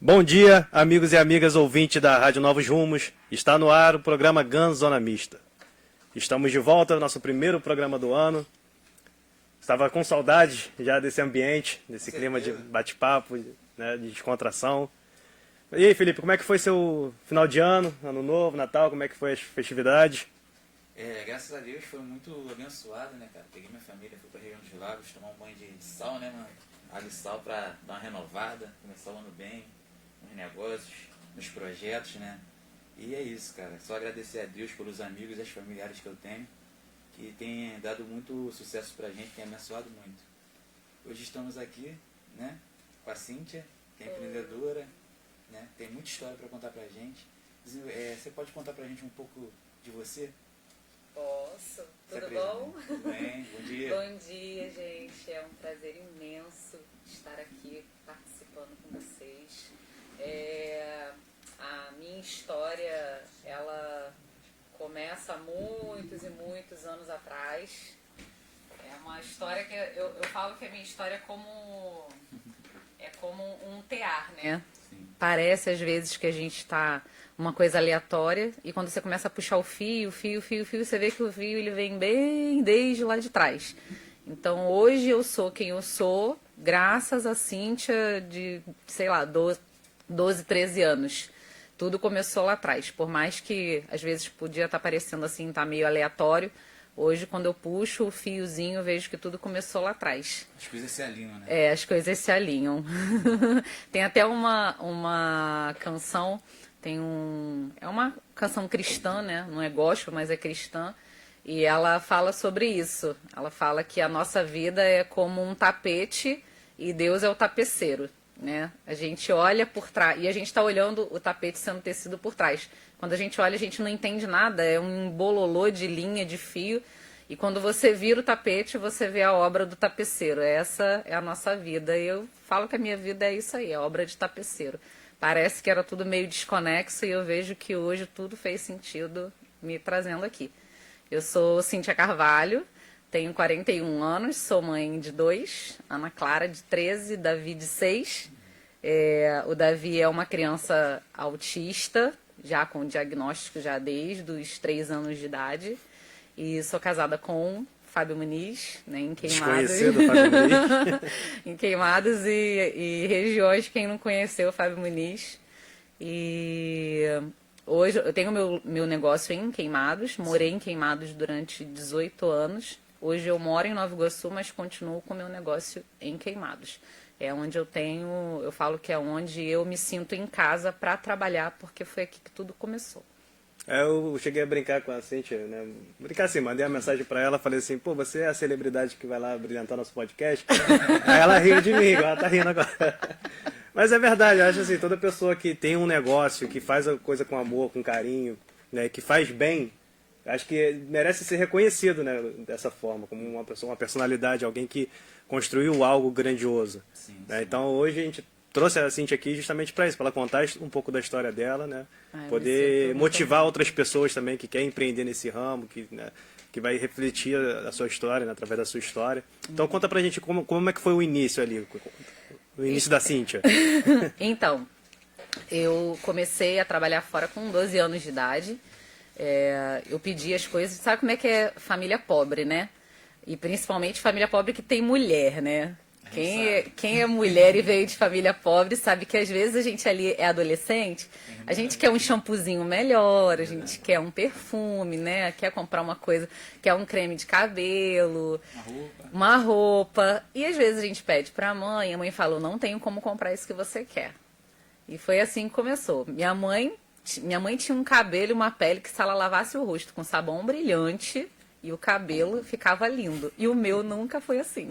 Bom dia, amigos e amigas ouvintes da Rádio Novos Rumos. Está no ar o programa GAN Zona Mista. Estamos de volta ao nosso primeiro programa do ano. Estava com saudade já desse ambiente, desse clima de bate-papo, né, de descontração. E aí, Felipe, como é que foi seu final de ano, ano novo, Natal? Como é que foi as festividades? Graças a Deus foi muito abençoado, né, cara? Peguei minha família, fui pra região dos lagos, tomar um banho de sal, né, mano? Água e sal pra dar uma renovada, começar o ano bem, nos negócios, nos projetos, né? E é isso, cara. Só agradecer a Deus pelos amigos e as familiares que eu tenho, que tem dado muito sucesso pra gente, tem abençoado muito. Hoje estamos aqui, né, com a Cíntia, que é empreendedora, né? Tem muita história pra contar pra gente. Você pode contar pra gente um pouco de você? Posso. Tudo bom? Tudo bem, bom dia. Bom dia, gente. É um prazer imenso estar aqui participando com vocês. A minha história, ela começa há muitos e muitos anos atrás. É uma história que eu falo que a minha história é como um tear, né? Sim. Parece às vezes que a gente está uma coisa aleatória e quando você começa a puxar o fio, você vê que o fio ele vem bem desde lá de trás. Então hoje eu sou quem eu sou graças a Cíntia de, sei lá, 12, 13 anos. Tudo começou lá atrás. Por mais que às vezes podia estar parecendo assim, tá meio aleatório, hoje quando eu puxo o fiozinho eu vejo que tudo começou lá atrás. As coisas se alinham, né? As coisas se alinham. Tem até uma canção, é uma canção cristã, né? Não é gospel, mas é cristã. E ela fala sobre isso. Ela fala que a nossa vida é como um tapete e Deus é o tapeceiro, né? A gente olha por trás e a gente está olhando o tapete sendo tecido por trás. Quando a gente olha, a gente não entende nada. É um bololô de linha, de fio. E quando você vira o tapete, você vê a obra do tapeceiro. Essa é a nossa vida. E eu falo que a minha vida é isso aí, é obra de tapeceiro. Parece que era tudo meio desconexo e eu vejo que hoje tudo fez sentido me trazendo aqui. Eu sou Cíntia Carvalho, tenho 41 anos, sou mãe de 2, Ana Clara de 13, Davi de 6. O Davi é uma criança autista, já com diagnóstico já desde os 3 anos de idade. E sou casada com Fábio Muniz, né, em Queimados. Desconhecido, Fábio Muniz. Em Queimados e regiões, quem não conheceu o Fábio Muniz. E hoje eu tenho meu negócio em Queimados, morei em Queimados durante 18 anos. Hoje eu moro em Nova Iguaçu, mas continuo com o meu negócio em Queimados. É onde eu falo que é onde eu me sinto em casa para trabalhar, porque foi aqui que tudo começou. Eu cheguei a brincar com a Cíntia, né? Brincar assim, mandei uma mensagem pra ela, falei assim, pô, você é a celebridade que vai lá brilhantar nosso podcast? Aí ela riu de mim, ela tá rindo agora. Mas é verdade, eu acho assim, toda pessoa que tem um negócio, que faz a coisa com amor, com carinho, né, que faz bem, acho que merece ser reconhecido, né, dessa forma, como uma pessoa, uma personalidade, alguém que construiu algo grandioso. Sim, Né? sim. Então hoje a gente trouxe a Cíntia aqui justamente para isso, para ela contar um pouco da história dela, né? Poder motivar outras pessoas também que querem empreender nesse ramo, né, que vai refletir a sua história, né, através da sua história. Então conta pra gente como é que foi o início ali, o início da Cíntia. Então, eu comecei a trabalhar fora com 12 anos de idade. Eu pedi as coisas, sabe como é que é família pobre, né? E principalmente família pobre que tem mulher, né? Quem é mulher e veio de família pobre sabe que às vezes a gente ali é adolescente, a gente quer um shampoozinho melhor, a gente quer um perfume, né? Quer comprar uma coisa, quer um creme de cabelo, uma roupa. E às vezes a gente pede pra mãe, a mãe falou, não tenho como comprar isso que você quer. E foi assim que começou. Minha mãe tinha um cabelo e uma pele que se ela lavasse o rosto com sabão brilhante, e o cabelo ficava lindo. E o meu nunca foi assim.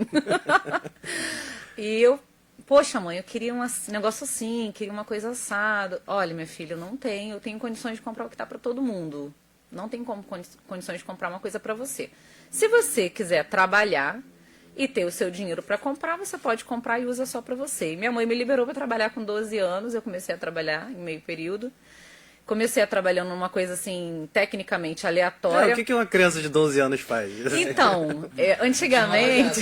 E eu, poxa mãe, eu queria um negócio assim, queria uma coisa assada. Olha, minha filha, eu tenho condições de comprar o que tá para todo mundo. Não tem condições de comprar uma coisa para você. Se você quiser trabalhar e ter o seu dinheiro para comprar, você pode comprar e usa só para você. E minha mãe me liberou para trabalhar com 12 anos, eu comecei a trabalhar em meio período. Comecei a trabalhar numa coisa assim, tecnicamente aleatória. O que uma criança de 12 anos faz? Então, antigamente,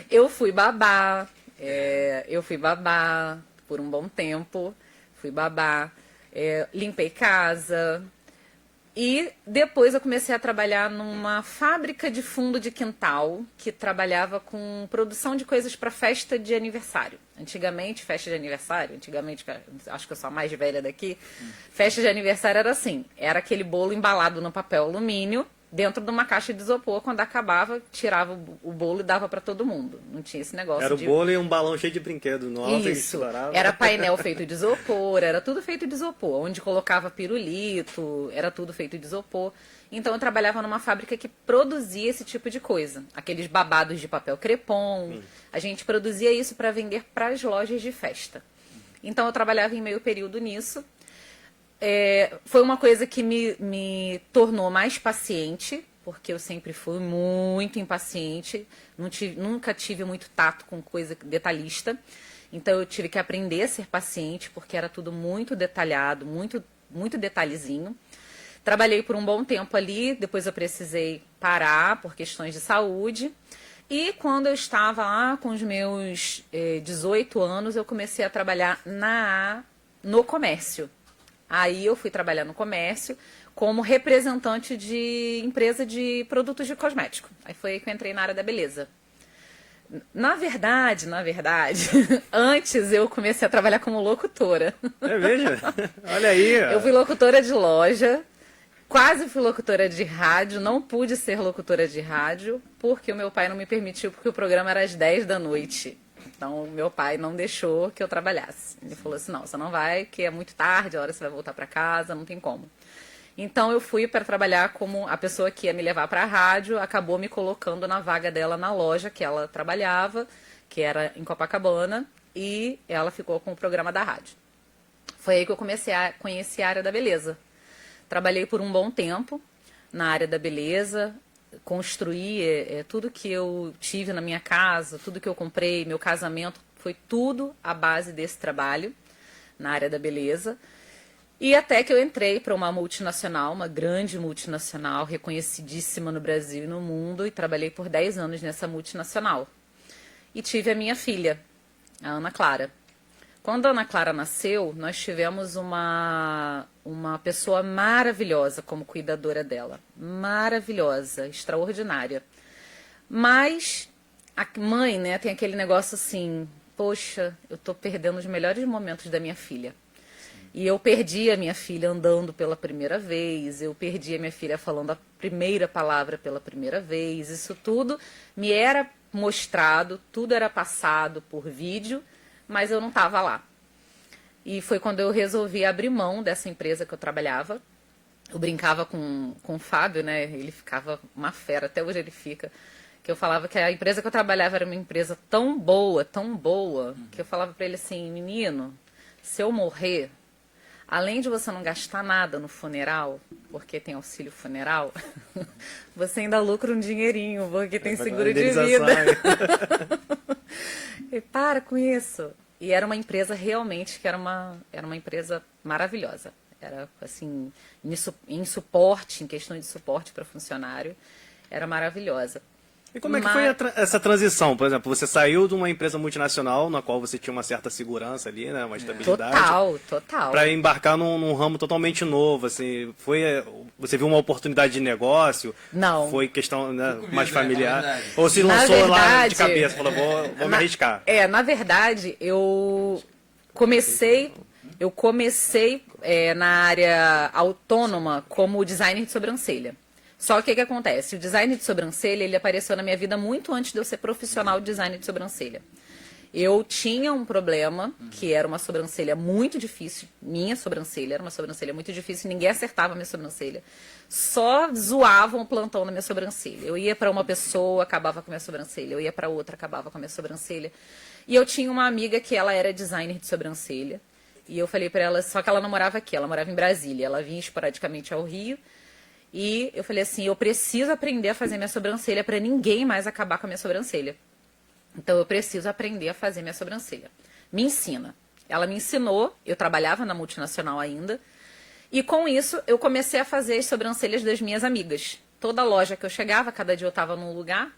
eu fui babá, Eu fui babá por um bom tempo, limpei casa. E depois eu comecei a trabalhar numa fábrica de fundo de quintal que trabalhava com produção de coisas para festa de aniversário. Antigamente, festa de aniversário, acho que eu sou a mais velha daqui, festa de aniversário era assim, era aquele bolo embalado no papel alumínio, dentro de uma caixa de isopor, quando acabava, tirava o bolo e dava para todo mundo. Não tinha esse negócio Era de... o bolo e um balão cheio de brinquedo no alto. Isso, era painel feito de isopor, era tudo feito de isopor. Onde colocava pirulito, era tudo feito de isopor. Então eu trabalhava numa fábrica que produzia esse tipo de coisa. Aqueles babados de papel crepom. A gente produzia isso para vender para as lojas de festa. Então eu trabalhava em meio período nisso. Foi uma coisa que me tornou mais paciente, porque eu sempre fui muito impaciente, nunca tive muito tato com coisa detalhista. Então eu tive que aprender a ser paciente, porque era tudo muito detalhado, muito, muito detalhezinho. Trabalhei por um bom tempo ali, depois eu precisei parar por questões de saúde. E quando eu estava lá com os meus 18 anos, eu comecei a trabalhar no comércio. Aí eu fui trabalhar no comércio como representante de empresa de produtos de cosmético. Aí foi aí que eu entrei na área da beleza. Na verdade, antes eu comecei a trabalhar como locutora. Veja, olha aí. Eu fui locutora de loja, quase fui locutora de rádio, não pude ser locutora de rádio porque o meu pai não me permitiu, porque o programa era às 10 da noite. Então, meu pai não deixou que eu trabalhasse. Ele falou assim, não, você não vai, que é muito tarde, a hora você vai voltar para casa, não tem como. Então, eu fui para trabalhar como a pessoa que ia me levar para a rádio, acabou me colocando na vaga dela na loja que ela trabalhava, que era em Copacabana, e ela ficou com o programa da rádio. Foi aí que eu comecei a conhecer a área da beleza. Trabalhei por um bom tempo na área da beleza, construí tudo que eu tive na minha casa, tudo que eu comprei, meu casamento, foi tudo à base desse trabalho na área da beleza. E até que eu entrei para uma multinacional, uma grande multinacional, reconhecidíssima no Brasil e no mundo, e trabalhei por 10 anos nessa multinacional. E tive a minha filha, a Ana Clara. Quando a Ana Clara nasceu, nós tivemos uma pessoa maravilhosa como cuidadora dela. Maravilhosa, extraordinária. Mas a mãe, né, tem aquele negócio assim, poxa, eu tô perdendo os melhores momentos da minha filha. E eu perdi a minha filha andando pela primeira vez, eu perdi a minha filha falando a primeira palavra pela primeira vez. Isso tudo me era mostrado, tudo era passado por vídeo, mas eu não estava lá. E foi quando eu resolvi abrir mão dessa empresa que eu trabalhava. Eu brincava com o Fábio, né? Ele ficava uma fera, até hoje ele fica. Que eu falava que a empresa que eu trabalhava era uma empresa tão boa, que eu falava para ele assim, menino, se eu morrer, além de você não gastar nada no funeral, porque tem auxílio funeral, você ainda lucra um dinheirinho, porque tem seguro de vida. E para com isso. E era uma empresa realmente que era uma empresa maravilhosa. Era assim, em suporte, em questão de suporte para funcionário, era maravilhosa. E como é que foi essa transição? Por exemplo, você saiu de uma empresa multinacional, na qual você tinha uma certa segurança ali, né, uma estabilidade. Total. Para embarcar num ramo totalmente novo, assim, você viu uma oportunidade de negócio? Não. Foi questão, né, Comigo, mais familiar? verdade. Ou se lançou lá de cabeça, falou, vou me arriscar? Na verdade, eu comecei na área autônoma como designer de sobrancelha. Só que o que acontece? O design de sobrancelha, ele apareceu na minha vida muito antes de eu ser profissional de design de sobrancelha. Eu tinha um problema, que era uma sobrancelha muito difícil. Minha sobrancelha era uma sobrancelha muito difícil, ninguém acertava a minha sobrancelha. Só zoavam o plantão na minha sobrancelha. Eu ia para uma pessoa, acabava com a minha sobrancelha. Eu ia para outra, acabava com a minha sobrancelha. E eu tinha uma amiga que ela era designer de sobrancelha. E eu falei para ela, só que ela não morava aqui, ela morava em Brasília. Ela vinha esporadicamente ao Rio. E eu falei assim, eu preciso aprender a fazer minha sobrancelha para ninguém mais acabar com a minha sobrancelha. Então eu preciso aprender a fazer minha sobrancelha. Me ensina. Ela me ensinou, eu trabalhava na multinacional ainda. E com isso eu comecei a fazer as sobrancelhas das minhas amigas. Toda loja que eu chegava, cada dia eu estava num lugar.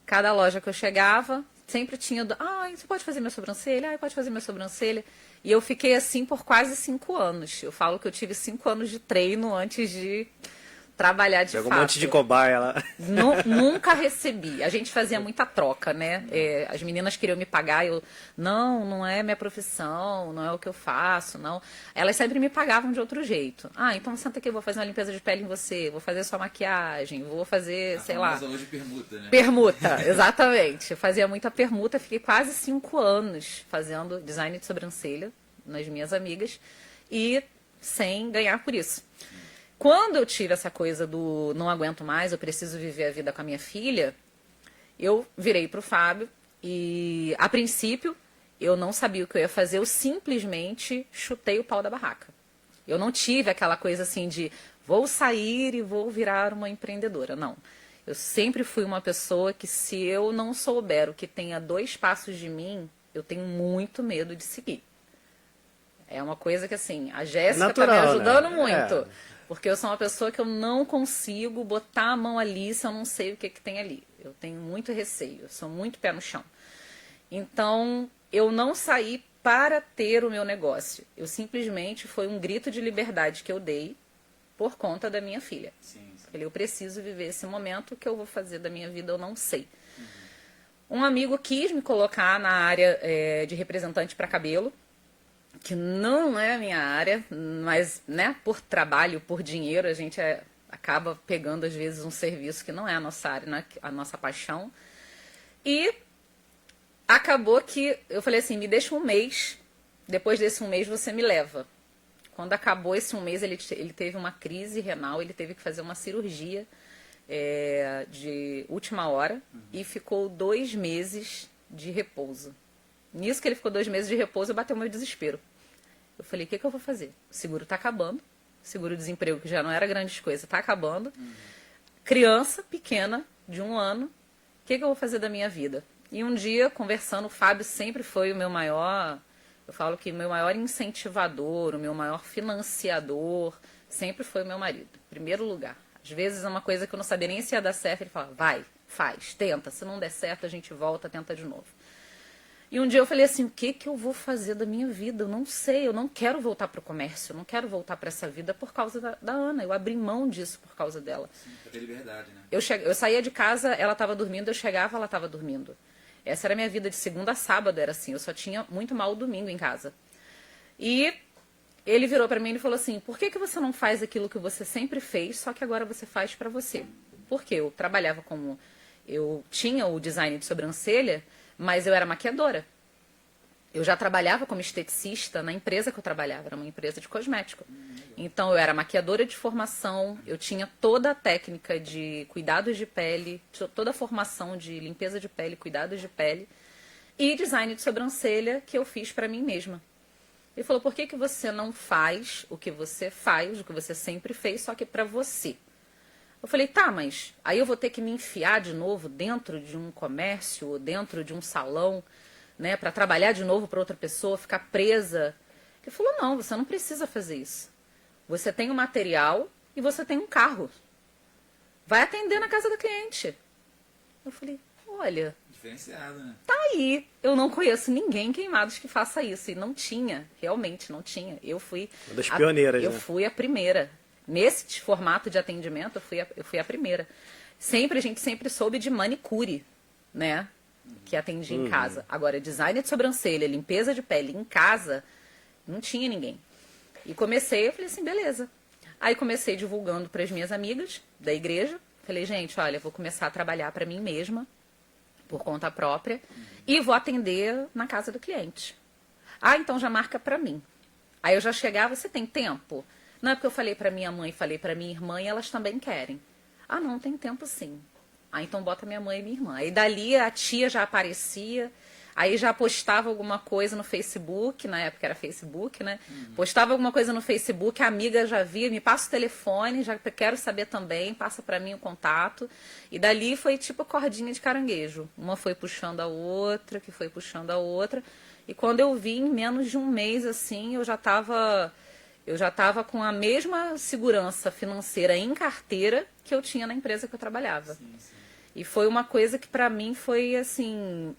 Cada loja que eu chegava, sempre tinha, você pode fazer minha sobrancelha? Pode fazer minha sobrancelha. E eu fiquei assim por quase 5 anos. Eu falo que eu tive 5 anos de treino antes de trabalhar de Pegou fato. um monte de cobaia lá. Nunca recebi. A gente fazia muita troca, né? As meninas queriam me pagar, não é minha profissão, não é o que eu faço, não. Elas sempre me pagavam de outro jeito. Então senta aqui, eu vou fazer uma limpeza de pele em você, vou fazer sua maquiagem, vou fazer, sei lá. Hoje permuta, né? Permuta, exatamente. Eu fazia muita permuta, fiquei quase 5 anos fazendo design de sobrancelha nas minhas amigas e sem ganhar por isso. Quando eu tive essa coisa do não aguento mais, eu preciso viver a vida com a minha filha, eu virei pro Fábio e, a princípio, eu não sabia o que eu ia fazer, eu simplesmente chutei o pau da barraca. Eu não tive aquela coisa assim de vou sair e vou virar uma empreendedora, não. Eu sempre fui uma pessoa que, se eu não souber o que tem a 2 passos de mim, eu tenho muito medo de seguir. É uma coisa que, assim, a Jéssica tá me ajudando muito. Porque eu sou uma pessoa que eu não consigo botar a mão ali se eu não sei o que tem ali. Eu tenho muito receio, eu sou muito pé no chão. Então, eu não saí para ter o meu negócio. Eu simplesmente, foi um grito de liberdade que eu dei por conta da minha filha. Sim. Eu preciso viver esse momento, o que eu vou fazer da minha vida eu não sei. Um amigo quis me colocar na área de representante para cabelo, que não é a minha área, mas, né, por trabalho, por dinheiro, a gente acaba pegando, às vezes, um serviço que não é a nossa área, né, a nossa paixão. E acabou que eu falei assim, me deixa 1 mês, depois desse 1 mês você me leva. Quando acabou esse 1 mês, ele teve uma crise renal, ele teve que fazer uma cirurgia de última hora e ficou 2 meses de repouso. Nisso que ele ficou 2 meses de repouso, bateu o meu desespero. Eu falei, o que eu vou fazer? O seguro tá acabando, o seguro-desemprego, que já não era grande coisa, tá acabando. Criança pequena, de 1 ano, o que eu vou fazer da minha vida? E um dia, conversando, o Fábio sempre foi o meu maior, eu falo que o meu maior incentivador, o meu maior financiador, sempre foi o meu marido, em primeiro lugar. Às vezes é uma coisa que eu não sabia nem se ia dar certo, ele fala, vai, faz, tenta, se não der certo a gente volta, tenta de novo. E um dia eu falei assim, o que eu vou fazer da minha vida? Eu não sei, eu não quero voltar para o comércio, eu não quero voltar para essa vida por causa da Ana. Eu abri mão disso por causa dela. Sim, pra ter liberdade, né? Eu saía de casa, ela estava dormindo, eu chegava, ela estava dormindo. Essa era a minha vida de segunda a sábado, era assim. Eu só tinha muito mal domingo em casa. E ele virou para mim e falou assim, por que você não faz aquilo que você sempre fez, só que agora você faz para você? Porque eu trabalhava como... Eu tinha o design de sobrancelha, mas eu era maquiadora. Eu já trabalhava como esteticista na empresa que eu trabalhava, era uma empresa de cosmético. Então eu era maquiadora de formação, eu tinha toda a técnica de cuidados de pele, toda a formação de limpeza de pele, cuidados de pele e design de sobrancelha que eu fiz para mim mesma. Ele falou, por que você não faz o que você faz, o que você sempre fez, só que para você? Eu falei, tá, mas aí eu vou ter que me enfiar de novo dentro de um comércio, ou dentro de um salão, né, para trabalhar de novo para outra pessoa, ficar presa. Ele falou, não, você não precisa fazer isso. Você tem um material e você tem um carro. Vai atender na casa do cliente. Eu falei, olha... Diferenciado, né? Tá aí. Eu não conheço ninguém em Queimados que faça isso. E não tinha, realmente não tinha. Eu fui... Uma das pioneiras, eu né? fui a primeira. Nesse formato de atendimento, eu fui a primeira. A gente sempre soube de manicure, né? Que atendia em casa. Agora, design de sobrancelha, limpeza de pele em casa, não tinha ninguém. E eu falei assim, beleza. Aí comecei divulgando para as minhas amigas da igreja. Falei, gente, olha, vou começar a trabalhar para mim mesma, por conta própria, e vou atender na casa do cliente. Então já marca para mim. Aí eu já chegava, você tem tempo? Não é porque eu falei para minha mãe, falei para minha irmã e elas também querem. Não, tem tempo sim. Então bota minha mãe e minha irmã. Aí dali a tia já aparecia, aí já postava alguma coisa no Facebook, na época era Facebook, né? Postava alguma coisa no Facebook, a amiga já via, me passa o telefone, já quero saber também, passa pra mim o contato. E dali foi tipo cordinha de caranguejo. Uma foi puxando a outra, que foi puxando a outra. E quando eu vi, em menos de 1 mês, assim, eu já tava com a mesma segurança financeira em carteira que eu tinha na empresa que eu trabalhava. Sim, sim. E foi uma coisa que pra mim foi assim,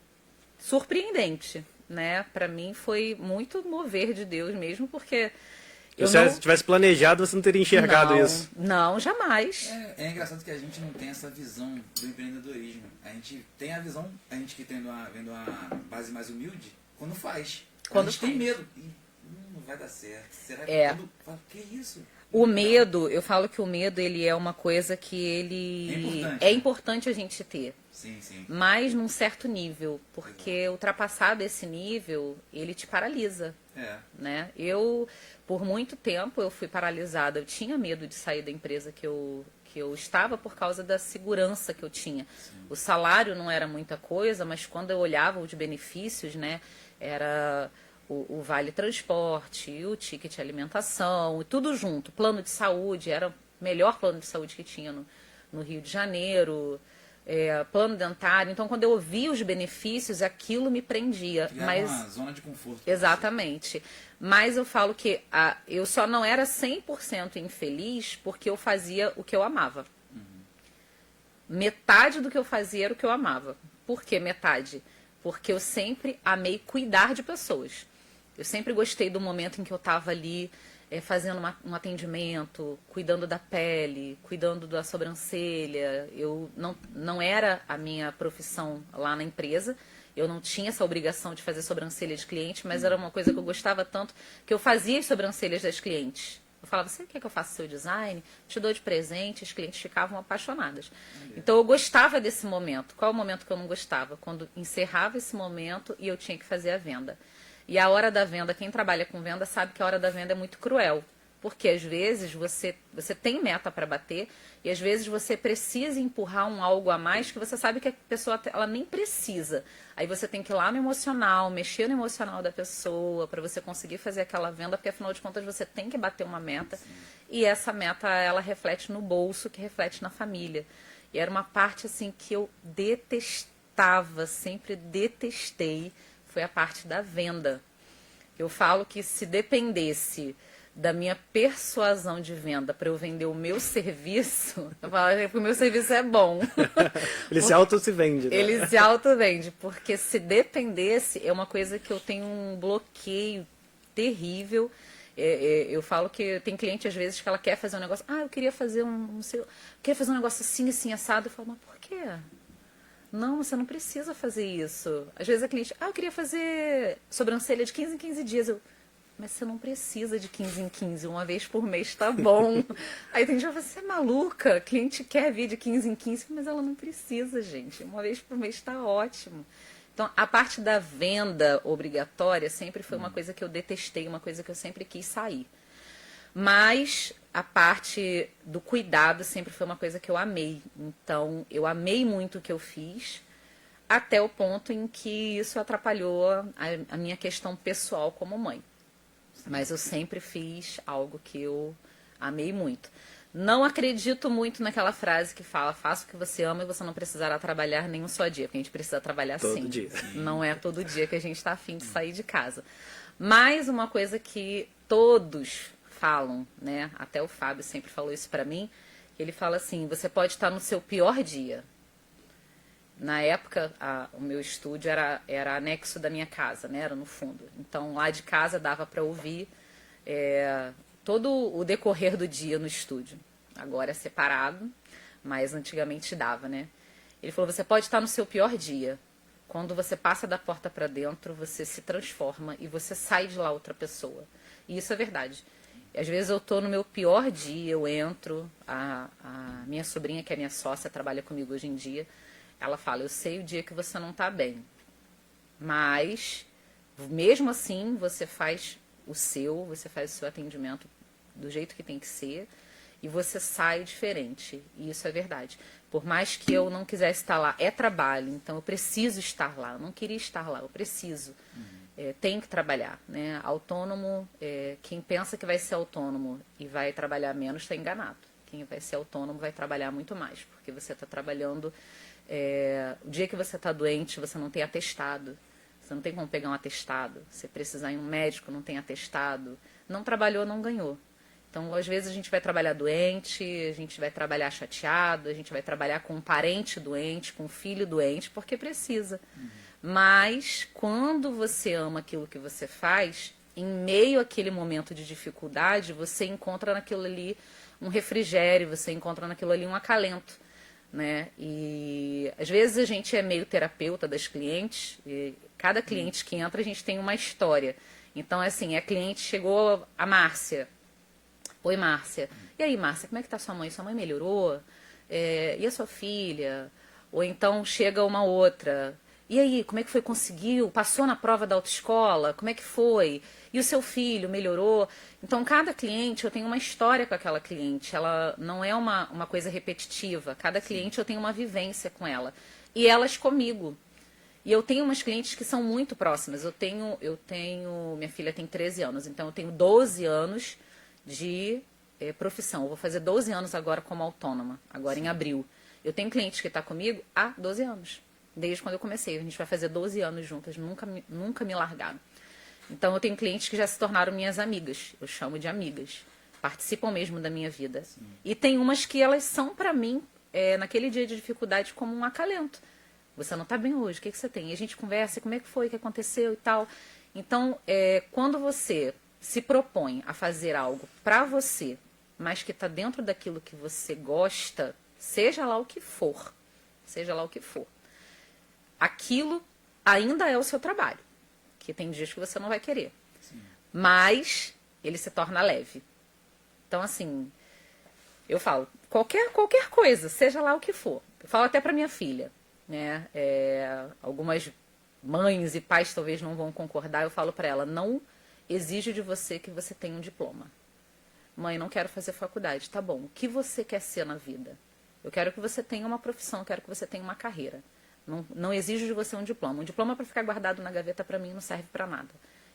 surpreendente, né? Para mim foi muito mover de Deus mesmo, porque Se você tivesse planejado, você não teria enxergado isso. Não, jamais. É engraçado que a gente não tem essa visão do empreendedorismo. A gente tem a visão, a gente que vendo uma base mais humilde, quando faz. Quando a gente faz. tem medo. Não vai dar certo. Será que quando fala, que isso? O medo, eu falo que o medo ele é uma coisa que ele é importante a gente ter. Sim, sim. Mas num certo nível, porque ultrapassado esse nível, ele te paralisa. Né? Eu, por muito tempo, eu fui paralisada. Eu tinha medo de sair da empresa que eu estava por causa da segurança que eu tinha. Sim. O salário não era muita coisa, mas quando eu olhava os benefícios, né, era o vale transporte, o ticket alimentação, e tudo junto. Plano de saúde, era o melhor plano de saúde que tinha no Rio de Janeiro. Plano dentário. Então, quando eu ouvi os benefícios, aquilo me prendia. Mas uma zona de conforto. Exatamente. Mas eu falo que eu só não era 100% infeliz porque eu fazia o que eu amava. Metade do que eu fazia era o que eu amava. Por que metade? Porque eu sempre amei cuidar de pessoas. Eu sempre gostei do momento em que eu estava ali fazendo um atendimento, cuidando da pele, cuidando da sobrancelha. Eu não era a minha profissão lá na empresa. Eu não tinha essa obrigação de fazer sobrancelha de cliente, mas era uma coisa que eu gostava tanto que eu fazia as sobrancelhas das clientes. Eu falava, você quer que eu faça seu design? Te dou de presente. As clientes ficavam apaixonadas. Então eu gostava desse momento. Qual é o momento que eu não gostava? Quando encerrava esse momento e eu tinha que fazer a venda. E a hora da venda, quem trabalha com venda sabe que a hora da venda é muito cruel. Porque às vezes você tem meta para bater e às vezes você precisa empurrar algo a mais que você sabe que a pessoa ela nem precisa. Aí você tem que ir lá no emocional, mexer no emocional da pessoa para você conseguir fazer aquela venda, porque afinal de contas você tem que bater uma meta. Sim. E essa meta ela reflete no bolso, que reflete na família. E era uma parte assim que eu detestava, sempre detestei, foi a parte da venda. Eu falo que se dependesse da minha persuasão de venda para eu vender o meu serviço, eu falo que o meu serviço é bom. Ele se auto-se-vende. Né? Ele se auto-vende, porque se dependesse, é uma coisa que eu tenho um bloqueio terrível. Eu falo que tem cliente às vezes que ela quer fazer um negócio, eu queria fazer queria fazer um negócio assim, assim, assado. Eu falo, mas por quê? Não, você não precisa fazer isso. Às vezes a cliente, eu queria fazer sobrancelha de 15 em 15 dias. Mas você não precisa de 15 em 15, uma vez por mês tá bom. Aí tem gente que fala, você é maluca? A cliente quer vir de 15 em 15, mas ela não precisa, gente. Uma vez por mês tá ótimo. Então, a parte da venda obrigatória sempre foi uma coisa que eu detestei, uma coisa que eu sempre quis sair. Mas a parte do cuidado sempre foi uma coisa que eu amei. Então, eu amei muito o que eu fiz, até o ponto em que isso atrapalhou a minha questão pessoal como mãe. Mas eu sempre fiz algo que eu amei muito. Não acredito muito naquela frase que fala, faça o que você ama e você não precisará trabalhar nenhum só dia, porque a gente precisa trabalhar todo sim. dia. Não é todo dia que a gente está afim de sair de casa. Mas uma coisa que todos falam, né? Até o Fábio sempre falou isso pra mim, ele fala assim, você pode estar no seu pior dia. Na época, o meu estúdio era anexo da minha casa, né? Era no fundo. Então, lá de casa dava para ouvir todo o decorrer do dia no estúdio. Agora é separado, mas antigamente dava, né? Ele falou, você pode estar no seu pior dia. Quando você passa da porta para dentro, você se transforma e você sai de lá outra pessoa. E isso é verdade. Às vezes eu tô no meu pior dia, eu entro, a minha sobrinha, que é minha sócia, trabalha comigo hoje em dia, ela fala, eu sei o dia que você não tá bem, mas mesmo assim você faz você faz o seu atendimento do jeito que tem que ser e você sai diferente. E isso é verdade. Por mais que eu não quisesse estar lá, é trabalho, então eu preciso estar lá. Eu não queria estar lá, eu preciso. Tenho que trabalhar, né? Autônomo, quem pensa que vai ser autônomo e vai trabalhar menos está enganado. Quem vai ser autônomo vai trabalhar muito mais, porque você está trabalhando. O dia que você está doente, você não tem atestado. Você não tem como pegar um atestado. Se precisar ir em um médico, não tem atestado. Não trabalhou, não ganhou. Então, às vezes, a gente vai trabalhar doente, a gente vai trabalhar chateado, a gente vai trabalhar com um parente doente, com um filho doente, porque precisa. Mas quando você ama aquilo que você faz, em meio àquele momento de dificuldade, você encontra naquilo ali um refrigério, você encontra naquilo ali um acalento, né? E às vezes a gente é meio terapeuta das clientes, e cada cliente que entra a gente tem uma história. Então, assim, a cliente chegou, a Márcia. Oi, Márcia. E aí, Márcia, como é que tá sua mãe? Sua mãe melhorou? E a sua filha? Ou então chega uma outra. E aí, como é que foi? Conseguiu? Passou na prova da autoescola? Como é que foi? E o seu filho melhorou? Então, cada cliente, eu tenho uma história com aquela cliente. Ela não é uma coisa repetitiva. Cada cliente eu tenho uma vivência com ela. E elas comigo. E eu tenho umas clientes que são muito próximas. Minha filha tem 13 anos, então eu tenho 12 anos de profissão. Eu vou fazer 12 anos agora como autônoma, agora em abril. Eu tenho clientes que estão comigo há 12 anos. Desde quando eu comecei. A gente vai fazer 12 anos juntas, nunca me largaram. Então eu tenho clientes que já se tornaram minhas amigas. Eu chamo de amigas. Participam mesmo da minha vida. Sim. E tem umas que elas são para mim, naquele dia de dificuldade, como um acalento. Você não está bem hoje, o que você tem? E a gente conversa, como é que foi, o que aconteceu e tal. Então, quando você se propõe a fazer algo para você, mas que está dentro daquilo que você gosta, seja lá o que for, aquilo ainda é o seu trabalho, que tem dias que você não vai querer. Sim. Mas ele se torna leve. Então, assim, eu falo, qualquer coisa, seja lá o que for. Eu falo até para minha filha, né? Algumas mães e pais talvez não vão concordar, eu falo para ela, não exijo de você que você tenha um diploma. Mãe, não quero fazer faculdade. Tá bom, o que você quer ser na vida? Eu quero que você tenha uma profissão, eu quero que você tenha uma carreira. Não exijo de você um diploma. Um diploma para ficar guardado na gaveta para mim não serve para nada.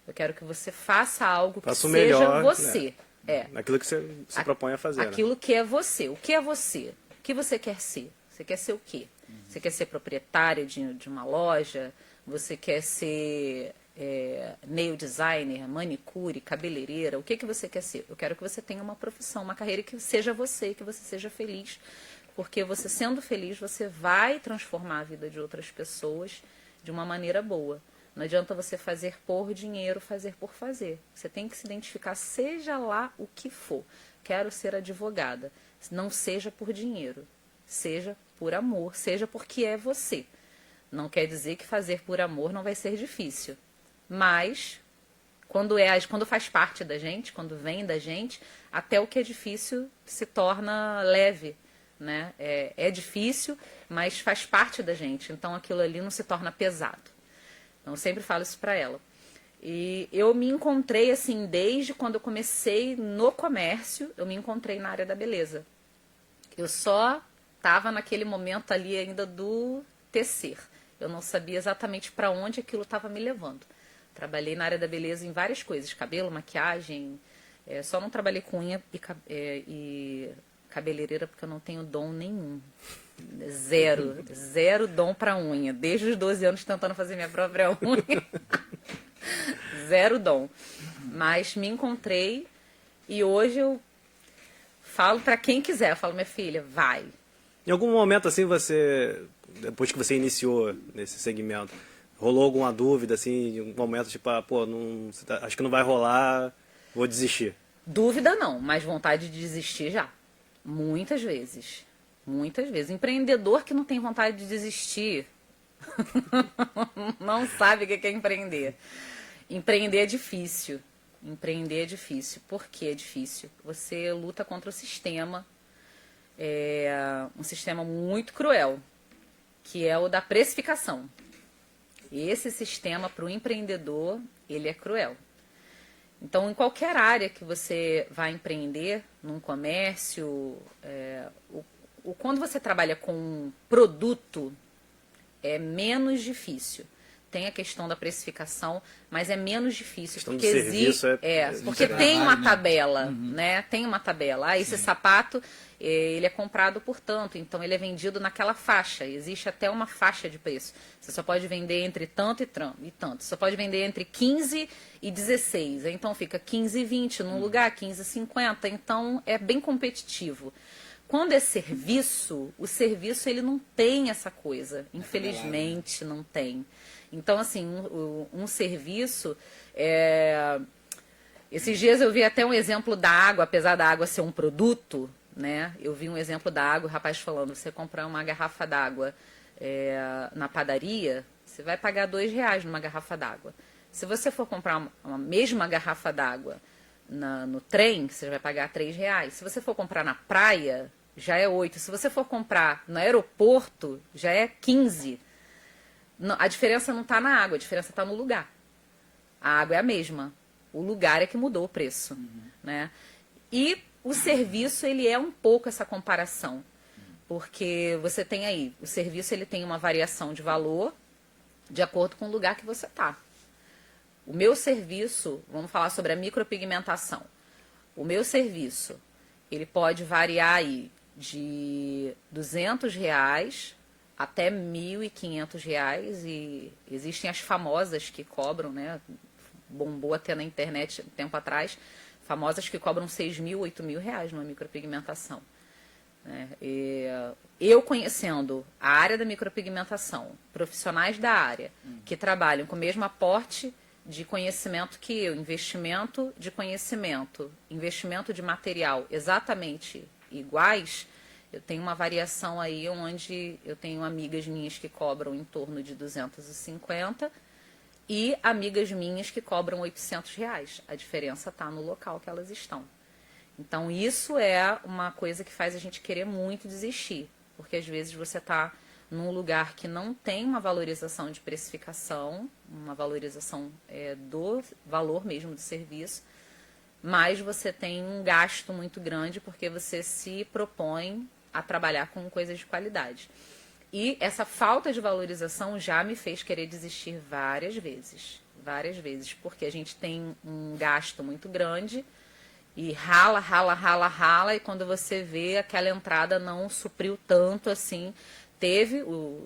Eu quero que você faça algo que seja melhor, você. Né? Naquilo que você se propõe a fazer. Aquilo que é você. O que é você? O que você quer ser? Você quer ser o quê? Você quer ser proprietária de uma loja? Você quer ser nail designer, manicure, cabeleireira? O que você quer ser? Eu quero que você tenha uma profissão, uma carreira que seja você, que você seja feliz. Porque você sendo feliz, você vai transformar a vida de outras pessoas de uma maneira boa. Não adianta você fazer por dinheiro, fazer por fazer. Você tem que se identificar, seja lá o que for. Quero ser advogada. Não seja por dinheiro. Seja por amor. Seja porque é você. Não quer dizer que fazer por amor não vai ser difícil. Mas, quando faz parte da gente, quando vem da gente, até o que é difícil se torna leve. Né? É difícil, mas faz parte da gente. Então aquilo ali não se torna pesado. Então eu sempre falo isso para ela. E eu me encontrei assim, desde quando eu comecei no comércio, eu me encontrei na área da beleza. Eu só estava naquele momento ali ainda do tecer. Eu não sabia exatamente para onde aquilo estava me levando. Trabalhei na área da beleza em várias coisas, cabelo, maquiagem. Só não trabalhei com unha e cabeleireira porque eu não tenho dom nenhum. Zero dom para unha. Desde os 12 anos tentando fazer minha própria unha. Zero dom. Mas me encontrei e hoje eu falo para quem quiser. Eu falo, minha filha, vai. Em algum momento assim depois que você iniciou nesse segmento, rolou alguma dúvida assim, em um momento tipo, acho que não vai rolar, vou desistir? Dúvida não, mas vontade de desistir já. Muitas vezes. Muitas vezes. Empreendedor que não tem vontade de desistir não sabe o que é empreender. Empreender é difícil. Empreender é difícil. Por que é difícil? Você luta contra o sistema. Um sistema muito cruel, que é o da precificação. Esse sistema para o empreendedor, ele é cruel. Então, em qualquer área que você vai empreender, num comércio, quando você trabalha com um produto, é menos difícil. Tem a questão da precificação, mas é menos difícil. Porque existe, porque tem uma tabela, né? Tem uma tabela. Esse sapato, ele é comprado por tanto, então ele é vendido naquela faixa. Existe até uma faixa de preço. Você só pode vender entre tanto e tanto. Você só pode vender entre 15 e 16. Então fica 15 e 20 num lugar, 15 e 50. Então é bem competitivo. Quando é serviço, o serviço ele não tem essa coisa. Infelizmente não tem. Então, assim, um serviço... Esses dias eu vi até um exemplo da água, apesar da água ser um produto, né? Eu vi um exemplo da água, o rapaz falando, você comprar uma garrafa d'água na padaria, você vai pagar R$2 numa garrafa d'água. Se você for comprar uma mesma garrafa d'água no trem, você vai pagar R$3. Se você for comprar na praia, já é 8. Se você for comprar no aeroporto, já é 15. A diferença não está na água, a diferença está no lugar. A água é a mesma. O lugar é que mudou o preço, né? E o serviço, ele é um pouco essa comparação. Porque você tem aí, o serviço ele tem uma variação de valor de acordo com o lugar que você está. O meu serviço, vamos falar sobre a micropigmentação. O meu serviço, ele pode variar aí de R$200 até R$1.500 e existem as famosas que cobram, né? Bombou até na internet um tempo atrás, famosas que cobram R$6.000, R$8.000 numa micropigmentação. Eu conhecendo a área da micropigmentação, profissionais da área que trabalham com o mesmo aporte de conhecimento que eu, investimento de conhecimento, investimento de material exatamente iguais, eu tenho uma variação aí onde eu tenho amigas minhas que cobram em torno de 250 e amigas minhas que cobram R$800. A diferença está no local que elas estão. Então, isso é uma coisa que faz a gente querer muito desistir. Porque, às vezes, você está num lugar que não tem uma valorização de precificação, uma valorização do valor mesmo do serviço, mas você tem um gasto muito grande porque você se propõe a trabalhar com coisas de qualidade. E essa falta de valorização já me fez querer desistir várias vezes, porque a gente tem um gasto muito grande e rala, e quando você vê aquela entrada não supriu tanto assim,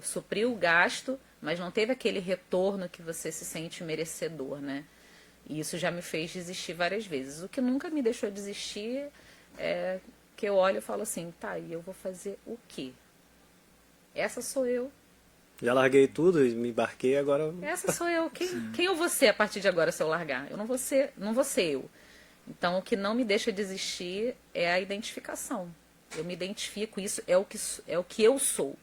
supriu o gasto, mas não teve aquele retorno que você se sente merecedor, né? E isso já me fez desistir várias vezes. O que nunca me deixou desistir é que eu olho e falo assim, tá, e eu vou fazer o quê? Essa sou eu. Já larguei tudo e me embarquei agora. Essa sou eu. Quem eu vou ser a partir de agora se eu largar? Eu não vou ser eu. Então, o que não me deixa desistir é a identificação. Eu me identifico, isso é o que eu sou.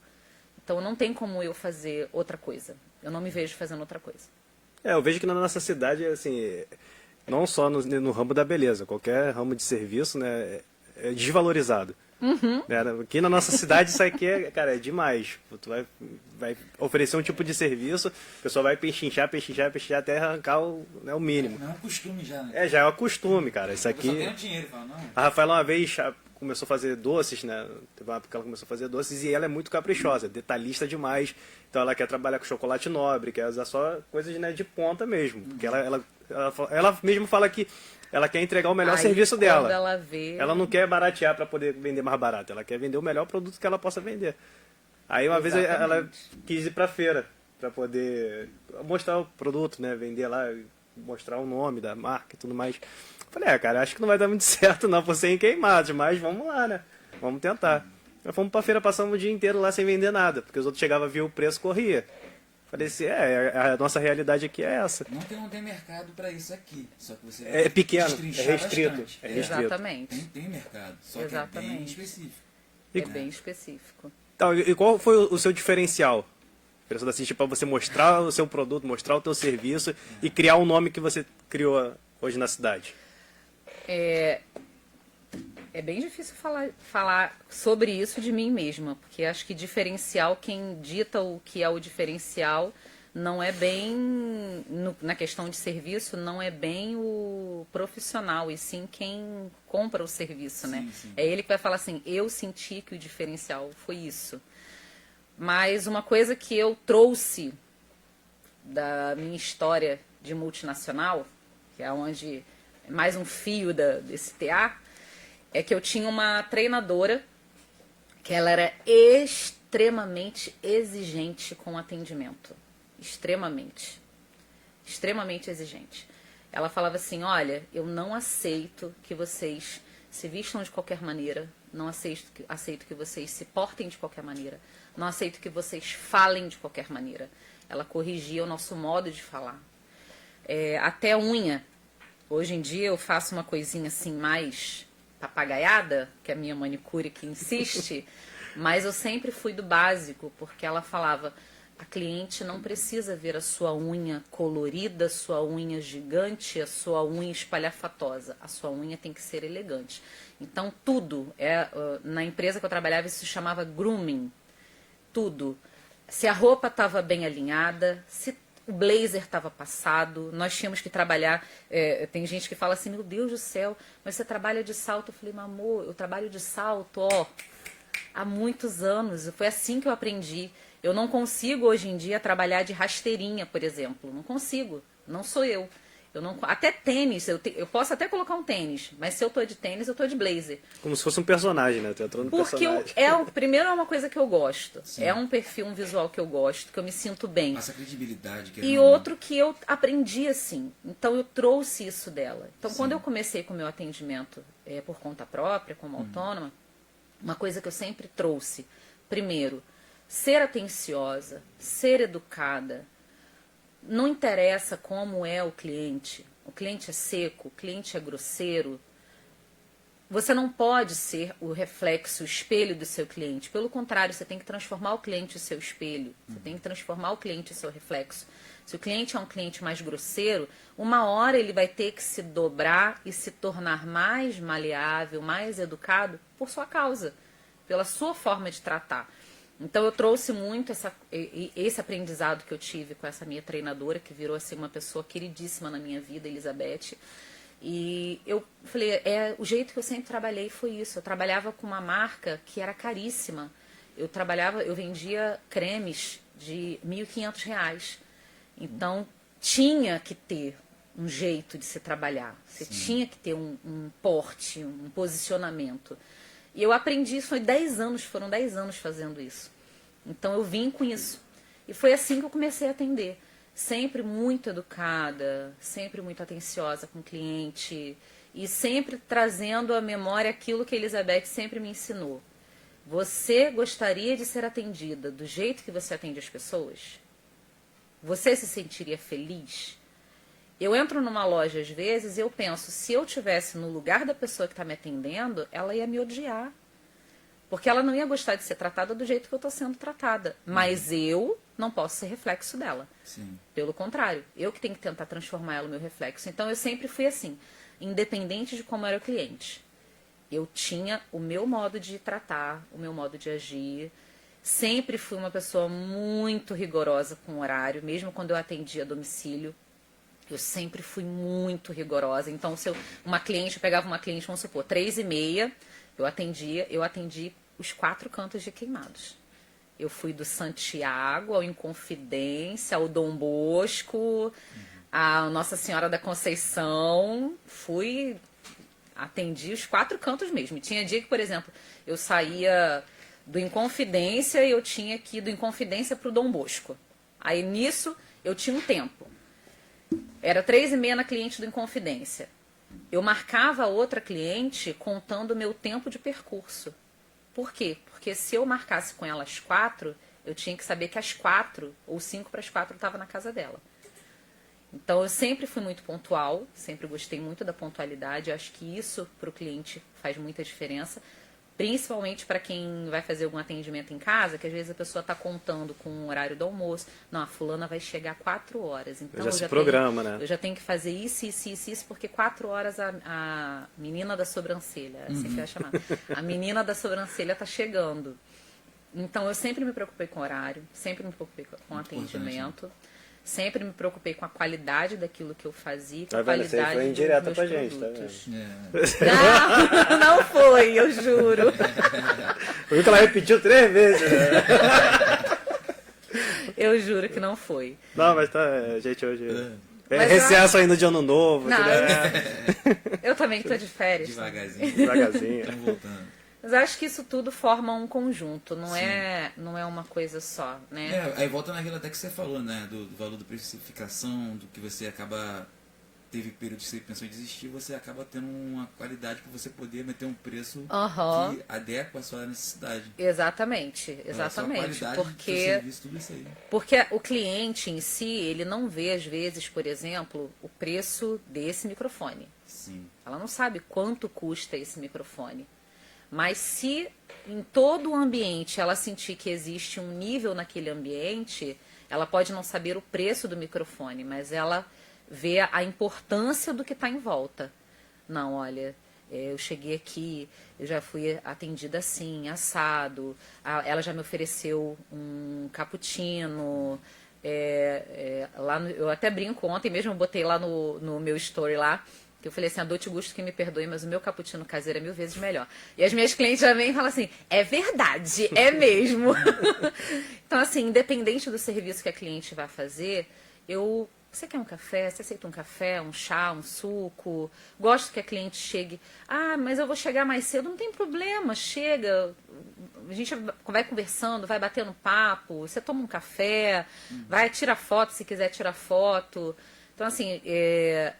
Então, não tem como eu fazer outra coisa. Eu não me vejo fazendo outra coisa. Eu vejo que na nossa cidade, assim, não só no ramo da beleza, qualquer ramo de serviço, né, é desvalorizado. Aqui na nossa cidade isso aqui é demais. Tu vai oferecer um tipo de serviço, a pessoa vai pechinchar até arrancar o mínimo. Não é um costume já, né? Já é um costume, cara. Isso aqui. Só tem o dinheiro, fala, não. A Rafaela uma vez começou a fazer doces, né? Teve uma época que ela começou a fazer doces e ela é muito caprichosa, detalhista demais. Então ela quer trabalhar com chocolate nobre, quer usar só coisas, né, de ponta mesmo. Porque ela mesmo fala que ela quer entregar o melhor serviço dela. Ela não quer baratear para poder vender mais barato. Ela quer vender o melhor produto que ela possa vender. Aí uma vez ela quis ir para feira para poder mostrar o produto, né? Vender lá, mostrar o nome da marca e tudo mais. Falei, cara, acho que não vai dar muito certo não, por ser em Queimados, mas vamos lá, né? Vamos tentar. Nós fomos pra feira, passamos o dia inteiro lá sem vender nada, porque os outros chegavam, viam o preço, corria. Falei assim, a nossa realidade aqui é essa. Não tem mercado para isso aqui, só que você é pequeno, é restrito, bastante. é restrito. Exatamente. Tem mercado, só que é bem específico. É bem específico. Então, e qual foi o seu diferencial? Pensando assim, para você mostrar o seu produto, mostrar o teu serviço e criar um nome que você criou hoje na cidade? É bem difícil falar sobre isso de mim mesma, porque acho que diferencial, quem dita o que é o diferencial, não é bem, na questão de serviço, não é bem o profissional, e sim quem compra o serviço, né? Sim. É ele que vai falar assim, eu senti que o diferencial foi isso. Mas uma coisa que eu trouxe da minha história de multinacional, que é onde é mais um fio desse TA, é que eu tinha uma treinadora que ela era extremamente exigente com o atendimento. Extremamente exigente. Ela falava assim, olha, eu não aceito que vocês se vistam de qualquer maneira, não aceito que vocês se portem de qualquer maneira, não aceito que vocês falem de qualquer maneira. ela corrigia o nosso modo de falar. Até unha. Hoje em dia eu faço uma coisinha assim mais papagaiada, que é a minha manicure que insiste, mas eu sempre fui do básico, porque ela falava, a cliente não precisa ver a sua unha colorida, a sua unha gigante, a sua unha espalhafatosa. A sua unha tem que ser elegante. Então tudo, na empresa que eu trabalhava isso se chamava grooming, tudo. Se a roupa estava bem alinhada, se o blazer estava passado, nós tínhamos que trabalhar. Tem gente que fala assim, meu Deus do céu, mas você trabalha de salto? Eu falei, meu amor, eu trabalho de salto, há muitos anos. Foi assim que eu aprendi. Eu não consigo hoje em dia trabalhar de rasteirinha, por exemplo. Não consigo, não sou eu. Até tênis, eu posso até colocar um tênis, mas se eu tô de tênis, eu tô de blazer. Como se fosse um personagem, né? Tu entrou no Porque personagem. primeiro é uma coisa que eu gosto. Sim. É um perfil, um visual que eu gosto, que eu me sinto bem. Passa credibilidade. E outro que eu aprendi assim. Então eu trouxe isso dela. Então quando eu comecei com o meu atendimento por conta própria, como autônoma, uma coisa que eu sempre trouxe. Primeiro, ser atenciosa, ser educada. Não interessa como é o cliente é seco, o cliente é grosseiro. Você não pode ser o reflexo, o espelho do seu cliente. Pelo contrário, você tem que transformar o cliente em seu espelho. Você tem que transformar o cliente em seu reflexo. Se o cliente é um cliente mais grosseiro, uma hora ele vai ter que se dobrar e se tornar mais maleável, mais educado por sua causa, pela sua forma de tratar. Então eu trouxe muito esse aprendizado que eu tive com essa minha treinadora, que virou assim uma pessoa queridíssima na minha vida, Elizabeth. E eu falei, o jeito que eu sempre trabalhei foi isso. Eu trabalhava com uma marca que era caríssima. Eu vendia cremes de R$1.500. Então tinha que ter um jeito de se trabalhar. Você tinha que ter um porte, um posicionamento. E eu aprendi isso, foram 10 anos fazendo isso. Então eu vim com isso. E foi assim que eu comecei a atender. Sempre muito educada, sempre muito atenciosa com o cliente. E sempre trazendo à memória aquilo que a Elizabeth sempre me ensinou. Você gostaria de ser atendida do jeito que você atende as pessoas? Você se sentiria feliz? Eu entro numa loja às vezes e eu penso, se eu estivesse no lugar da pessoa que está me atendendo, ela ia me odiar. Porque ela não ia gostar de ser tratada do jeito que eu estou sendo tratada. Mas eu não posso ser reflexo dela. Sim. Pelo contrário, eu que tenho que tentar transformar ela no meu reflexo. Então eu sempre fui assim, independente de como era o cliente. Eu tinha o meu modo de tratar, o meu modo de agir. Sempre fui uma pessoa muito rigorosa com o horário, mesmo quando eu atendia a domicílio. Eu sempre fui muito rigorosa. Então, se eu pegava uma cliente, vamos supor, 3h30, eu atendi os 4 cantos de Queimados. Eu fui do Santiago ao Inconfidência, ao Dom Bosco, a Nossa Senhora da Conceição. Atendi os 4 cantos mesmo. E tinha dia que, por exemplo, eu saía do Inconfidência e eu tinha que ir do Inconfidência para o Dom Bosco. Aí nisso eu tinha um tempo. Era 3h30 na cliente do Inconfidência. Eu marcava outra cliente contando o meu tempo de percurso. Por quê? Porque se eu marcasse com ela às 4, eu tinha que saber que às 4 ou 5 para as 4 eu estava na casa dela. Então eu sempre fui muito pontual, sempre gostei muito da pontualidade. Eu acho que isso para o cliente faz muita diferença. Principalmente para quem vai fazer algum atendimento em casa, que às vezes a pessoa está contando com o horário do almoço. Não, a fulana vai chegar 4 horas. Então já se programa, né? Eu já tenho que fazer isso, porque 4 horas a menina da sobrancelha, assim que vai chamar. A menina da sobrancelha está chegando. Então eu sempre me preocupei com o horário, sempre me preocupei com o atendimento. Sempre me preocupei com a qualidade daquilo que eu fazia, com a qualidade Você foi indireta pra gente, tá produtos. vendo? Não foi, eu juro. Eu vi que ela repetiu 3 vezes. Né? Eu juro que não foi. Não, mas tá, gente, hoje... Mas recesso ainda de ano novo. Não, né? eu também estou de férias. Devagarzinho. Devagarzinho. Estamos voltando. Mas acho que isso tudo forma um conjunto, não é uma coisa só, né? Aí volta naquilo até que você falou, né? Do valor da precificação, do que você acaba teve períodos que você pensou em desistir, você acaba tendo uma qualidade para você poder meter um preço Aham. que adequa à sua necessidade. Exatamente, A sua exatamente. qualidade do seu Porque, serviço, tudo isso aí. porque o cliente em si, ele não vê, às vezes, por exemplo, o preço desse microfone. Sim. Ela não sabe quanto custa esse microfone. Mas se em todo o ambiente ela sentir que existe um nível naquele ambiente, ela pode não saber o preço do microfone, mas ela vê a importância do que está em volta. Não, olha, eu cheguei aqui, eu já fui atendida assim, assado, ela já me ofereceu um cappuccino, eu até brinco, ontem mesmo eu botei lá no meu story lá, que eu falei assim, a Dolce Gusto que me perdoe, mas o meu cappuccino caseiro é 1000 vezes melhor. E as minhas clientes já vêm e falam assim, é verdade, é mesmo. Então assim, independente do serviço que a cliente vai fazer, você quer um café? Você aceita um café, um chá, um suco? Gosto que a cliente chegue. Ah, mas eu vou chegar mais cedo. Não tem problema, chega. A gente vai conversando, vai batendo papo. Você toma um café, vai tirar foto se quiser tirar foto. Então, assim,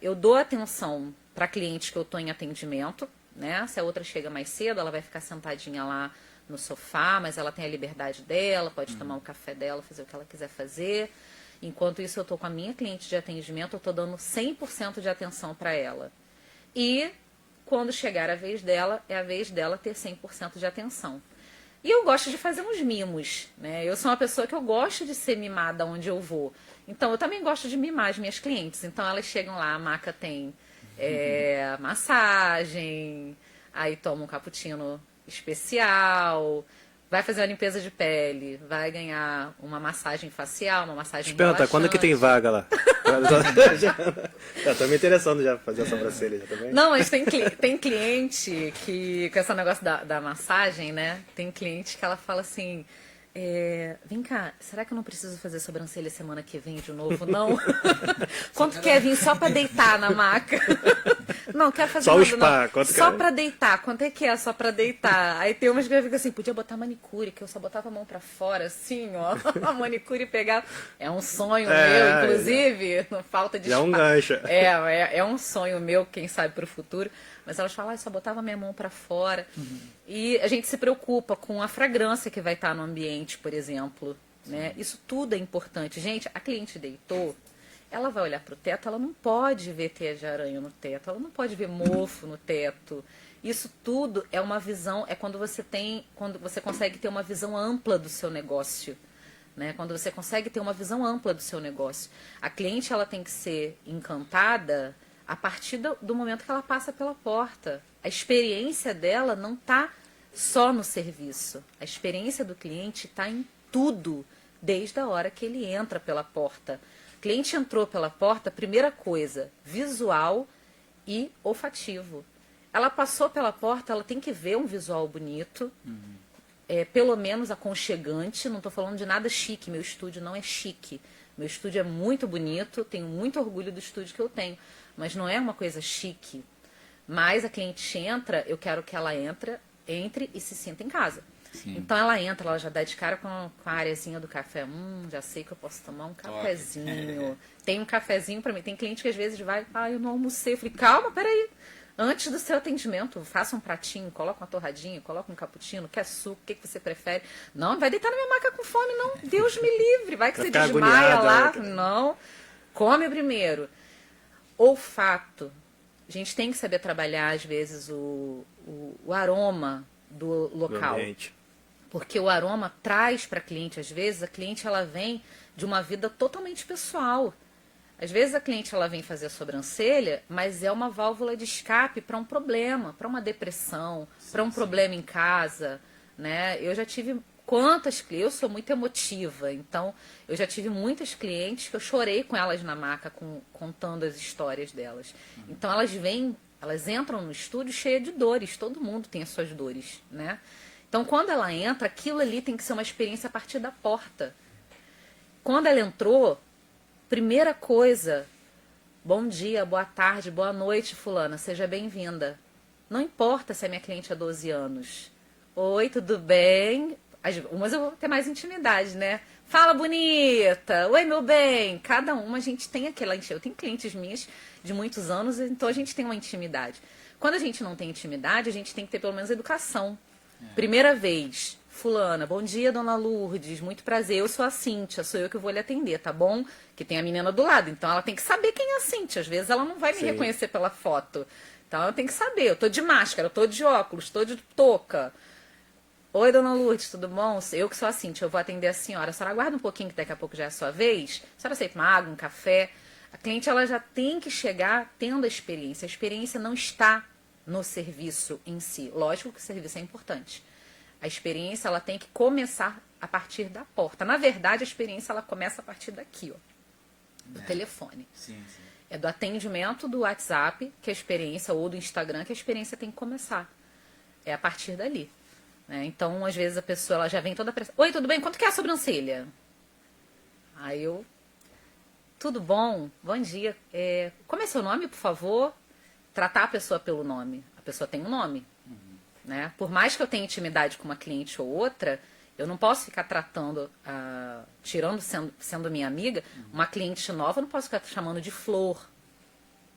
eu dou atenção para clientes que eu estou em atendimento, né? Se a outra chega mais cedo, ela vai ficar sentadinha lá no sofá, mas ela tem a liberdade dela, pode tomar o café dela, fazer o que ela quiser fazer. Enquanto isso, eu estou com a minha cliente de atendimento, eu estou dando 100% de atenção para ela. E quando chegar a vez dela, é a vez dela ter 100% de atenção. E eu gosto de fazer uns mimos, né? Eu sou uma pessoa que eu gosto de ser mimada onde eu vou. Então, eu também gosto de mimar as minhas clientes. Então, elas chegam lá, a maca tem massagem, aí toma um cappuccino especial, vai fazer uma limpeza de pele, vai ganhar uma massagem facial, uma massagem Pergunta, quando que tem relaxante. vaga lá? Já tô me interessando já pra fazer a sobrancelha já também. Não, mas tem cliente que, com esse negócio da massagem, né? Tem cliente que ela fala assim, vem cá, será que eu não preciso fazer sobrancelha semana que vem de novo, não? Quanto quer vir só pra deitar na maca? Não, quero fazer Só o nada, spa, não. quanto Só quer? pra deitar, quanto é que é só pra deitar? Aí tem umas que ficam assim, podia botar manicure, que eu só botava a mão pra fora, assim, ó, a manicure pegava. É um sonho meu, inclusive, não falta de Já é um espaço. gancho. É um sonho meu, quem sabe, pro futuro. Mas elas falam, só botava minha mão pra fora. E a gente se preocupa com a fragrância que vai estar no ambiente, por exemplo, né? Isso tudo é importante. Gente, a cliente deitou, ela vai olhar para o teto, ela não pode ver teia de aranha no teto, ela não pode ver mofo no teto. Isso tudo é uma visão, é quando você consegue ter uma visão ampla do seu negócio, né? Quando você consegue ter uma visão ampla do seu negócio. A cliente, ela tem que ser encantada a partir do momento que ela passa pela porta. A experiência dela não está só no serviço. A experiência do cliente está em tudo, desde a hora que ele entra pela porta. O cliente entrou pela porta, primeira coisa, visual e olfativo. Ela passou pela porta, ela tem que ver um visual bonito, pelo menos aconchegante. Não estou falando de nada chique, meu estúdio não é chique. Meu estúdio é muito bonito, tenho muito orgulho do estúdio que eu tenho, mas não é uma coisa chique. Mas a cliente entra, eu quero que ela entre e se sinta em casa. Sim. Então ela entra, ela já dá de cara com a areazinha do café. Já sei que eu posso tomar um cafezinho. Tem um cafezinho pra mim. Tem cliente que às vezes vai, eu não almocei. Eu falei, calma, peraí. Antes do seu atendimento, faça um pratinho, coloca uma torradinha, coloca um cappuccino, quer suco, o que você prefere? Não vai deitar na minha maca com fome, não. Deus me livre. Vai que Vai você ficar desmaia agoniada, lá. né? Não. Come primeiro. Olfato. A gente tem que saber trabalhar, às vezes, o aroma do local. ambiente. Porque o aroma traz para a cliente, às vezes, a cliente ela vem de uma vida totalmente pessoal. Às vezes a cliente ela vem fazer a sobrancelha, mas é uma válvula de escape para um problema, para uma depressão, para um problema em casa, né? Eu já tive eu sou muito emotiva, então eu já tive muitas clientes que eu chorei com elas na maca, contando as histórias delas. Então elas entram no estúdio cheia de dores, todo mundo tem as suas dores, né? Então, quando ela entra, aquilo ali tem que ser uma experiência a partir da porta. Quando ela entrou, primeira coisa, bom dia, boa tarde, boa noite, fulana, seja bem-vinda. Não importa se a minha cliente é 12 anos. Oi, tudo bem? Umas eu vou ter mais intimidade, né? Fala, bonita! Oi, meu bem! Cada uma a gente tem aquela... Eu tenho clientes minhas de muitos anos, então a gente tem uma intimidade. Quando a gente não tem intimidade, a gente tem que ter pelo menos educação. Primeira vez, fulana, bom dia, dona Lourdes, muito prazer, eu sou a Cíntia, sou eu que vou lhe atender, tá bom? Que tem a menina do lado, então ela tem que saber quem é a Cíntia, às vezes ela não vai me Sim. reconhecer pela foto. Então ela tem que saber, eu tô de máscara, eu tô de óculos, tô de touca. Oi, dona Lourdes, tudo bom? Eu que sou a Cíntia, eu vou atender a senhora. A senhora aguarda um pouquinho que daqui a pouco já é a sua vez. A senhora aceita uma água, um café? A cliente ela já tem que chegar tendo a experiência. A experiência não está no serviço em si. Lógico que o serviço é importante. A experiência ela tem que começar a partir da porta. Na verdade, a experiência ela começa a partir daqui, ó, do telefone. Sim, sim. É do atendimento do WhatsApp que a experiência, ou do Instagram, que a experiência tem que começar. É a partir dali. Né? Então, às vezes, a pessoa ela já vem toda pressa. Oi, tudo bem? Quanto que é a sobrancelha? Aí eu... Tudo bom? Bom dia. Como é seu nome, por favor? Tratar a pessoa pelo nome. A pessoa tem um nome. Né? Por mais que eu tenha intimidade com uma cliente ou outra, eu não posso ficar tratando, sendo minha amiga, uma cliente nova, eu não posso ficar chamando de flor,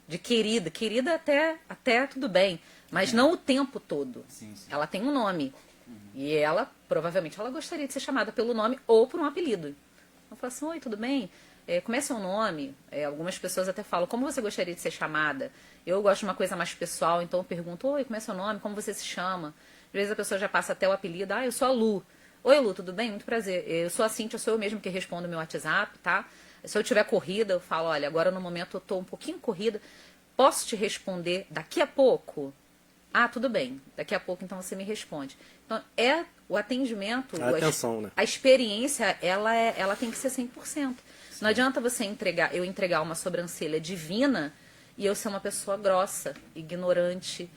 de querida. Querida até tudo bem, mas não o tempo todo. Sim, sim. Ela tem um nome. E ela, provavelmente, ela gostaria de ser chamada pelo nome ou por um apelido. Eu falo assim, oi, tudo bem? Como é seu nome? Algumas pessoas até falam, como você gostaria de ser chamada? Eu gosto de uma coisa mais pessoal, então eu pergunto, oi, como é seu nome? Como você se chama? Às vezes a pessoa já passa até o apelido, eu sou a Lu. Oi, Lu, tudo bem? Muito prazer. Eu sou a Cíntia, sou eu mesmo que respondo meu WhatsApp, tá? Se eu tiver corrida, eu falo, olha, agora no momento eu tô um pouquinho corrida, posso te responder daqui a pouco? Ah, tudo bem. Daqui a pouco, então, você me responde. Então, o atendimento... A atenção, né? A experiência, ela tem que ser 100%. Não adianta você eu entregar uma sobrancelha divina e eu ser uma pessoa grossa, ignorante,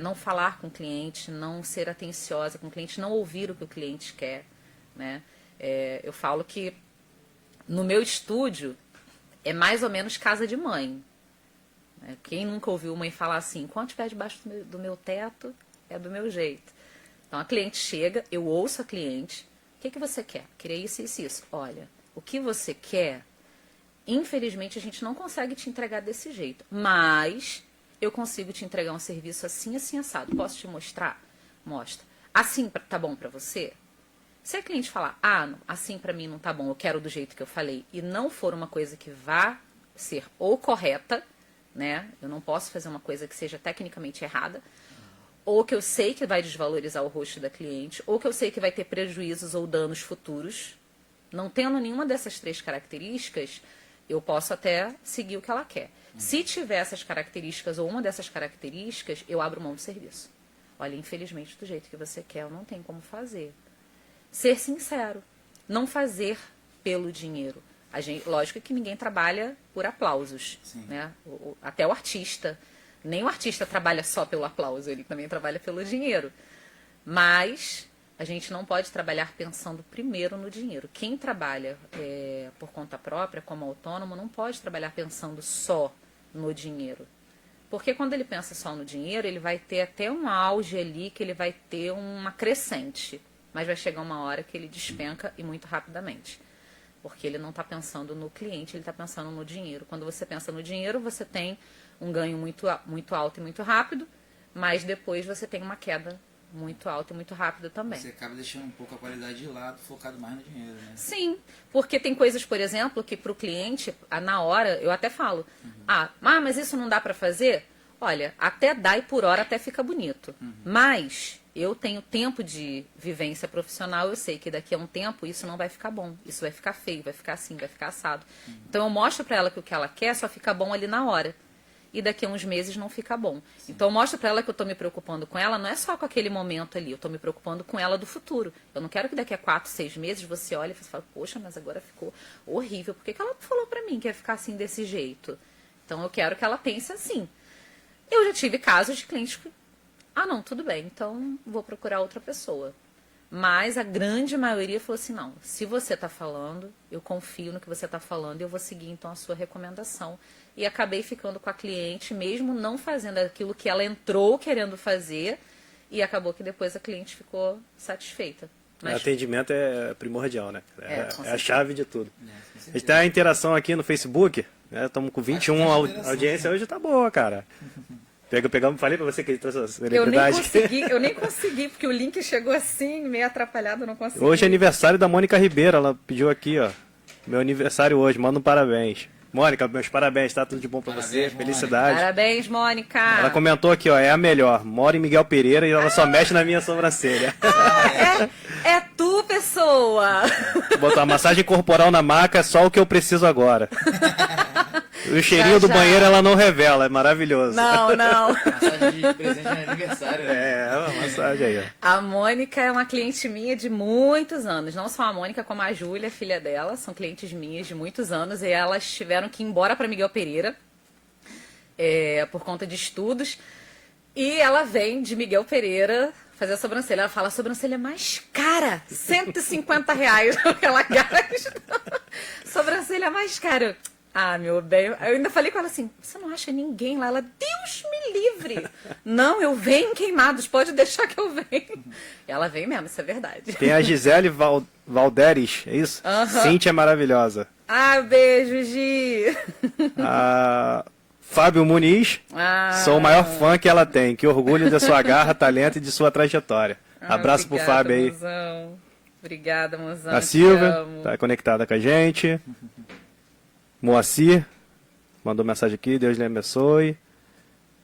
não falar com o cliente, não ser atenciosa com o cliente, não ouvir o que o cliente quer. Né? Eu falo que no meu estúdio é mais ou menos casa de mãe. Quem nunca ouviu mãe falar assim, enquanto estiver debaixo do meu teto, é do meu jeito. Então a cliente chega, eu ouço a cliente, o que você quer? Queria isso, isso, isso. Olha, o que você quer, infelizmente a gente não consegue te entregar desse jeito, mas eu consigo te entregar um serviço assim, assim, assado. Posso te mostrar? Mostra. Assim tá bom pra você? Se a cliente falar, não, assim pra mim não tá bom, eu quero do jeito que eu falei, e não for uma coisa que vá ser ou correta, né? Eu não posso fazer uma coisa que seja tecnicamente errada, ou que eu sei que vai desvalorizar o rosto da cliente, ou que eu sei que vai ter prejuízos ou danos futuros. Não tendo nenhuma dessas três características, eu posso até seguir o que ela quer. Se tiver essas características ou uma dessas características, eu abro mão do serviço. Olha, infelizmente, do jeito que você quer, eu não tenho como fazer. Ser sincero. Não fazer pelo dinheiro. Lógico que ninguém trabalha por aplausos. Né? Até o artista. Nem o artista trabalha só pelo aplauso, ele também trabalha pelo dinheiro. Mas a gente não pode trabalhar pensando primeiro no dinheiro. Quem trabalha por conta própria, como autônomo, não pode trabalhar pensando só no dinheiro. Porque quando ele pensa só no dinheiro, ele vai ter até um auge ali, que ele vai ter uma crescente. Mas vai chegar uma hora que ele despenca e muito rapidamente. Porque ele não está pensando no cliente, ele está pensando no dinheiro. Quando você pensa no dinheiro, você tem um ganho muito alto e muito rápido, mas depois você tem uma queda muito alta e muito rápida também. Você acaba deixando um pouco a qualidade de lado, focado mais no dinheiro, né? Sim, porque tem coisas, por exemplo, que para o cliente, na hora, eu até falo, mas isso não dá para fazer? Olha, até dá e por hora até fica bonito. Mas eu tenho tempo de vivência profissional, eu sei que daqui a um tempo isso não vai ficar bom. Isso vai ficar feio, vai ficar assim, vai ficar assado. Então eu mostro para ela que o que ela quer só fica bom ali na hora. E daqui a uns meses não fica bom. Sim. Então eu mostro para ela que eu estou me preocupando com ela, não é só com aquele momento ali, eu estou me preocupando com ela do futuro. Eu não quero que daqui a 4, 6 meses você olhe e fale, poxa, mas agora ficou horrível. Por que ela falou para mim que ia ficar assim desse jeito? Então eu quero que ela pense assim. Eu já tive casos de clientes que, não, tudo bem, então vou procurar outra pessoa. Mas a grande maioria falou assim, não, se você está falando, eu confio no que você está falando e eu vou seguir então a sua recomendação. E acabei ficando com a cliente, mesmo não fazendo aquilo que ela entrou querendo fazer, e acabou que depois a cliente ficou satisfeita. Mas- Atendimento é primordial, né? com É a certeza. chave de tudo. com A certeza. gente tem a interação aqui no Facebook, né? Estamos com 21 audiência hoje, tá boa, cara. Pegamos, falei pra você que ele trouxe a celebridade. Eu nem consegui, porque o link chegou assim, meio atrapalhado, eu não consegui. Hoje é aniversário da Mônica Ribeiro, ela pediu aqui, ó. Meu aniversário hoje, manda um parabéns. Mônica, meus parabéns, tá? Tudo de bom pra você, Parabéns, Mônica. felicidade. Parabéns, Mônica! Ela comentou aqui, ó, é a melhor. Mora em Miguel Pereira e ela só mexe na minha sobrancelha. É tu, pessoa! Botou a massagem corporal na maca, é só o que eu preciso agora. O cheirinho Já, do já. banheiro ela não revela, é maravilhoso. Não. Massagem de presente de aniversário, né? É, uma massagem aí, ó. A Mônica é uma cliente minha de muitos anos. Não só a Mônica, como a Júlia, filha dela. São clientes minhas de muitos anos. E elas tiveram que ir embora para Miguel Pereira por conta de estudos. E ela vem de Miguel Pereira fazer a sobrancelha. Ela fala, a sobrancelha é mais cara. R$150 que ela gasta. Sobrancelha mais cara. Ah, meu bem, eu ainda falei com ela assim, você não acha ninguém lá? Ela, Deus me livre. Não, eu venho, Queimados, pode deixar que eu venho. E ela vem mesmo, isso é verdade. Tem a Gisele Valderes, é isso? Aham. Cíntia é maravilhosa. Ah, beijo, Gi. A Fábio Muniz, Ah, sou o maior fã que ela tem. Que orgulho da sua garra, talento e de sua trajetória. Abraço obrigada, pro Fábio aí. Mozão. Obrigada, mozão. A te Silvia, amo. tá conectada com a gente. Moacir, mandou mensagem aqui, Deus lhe abençoe.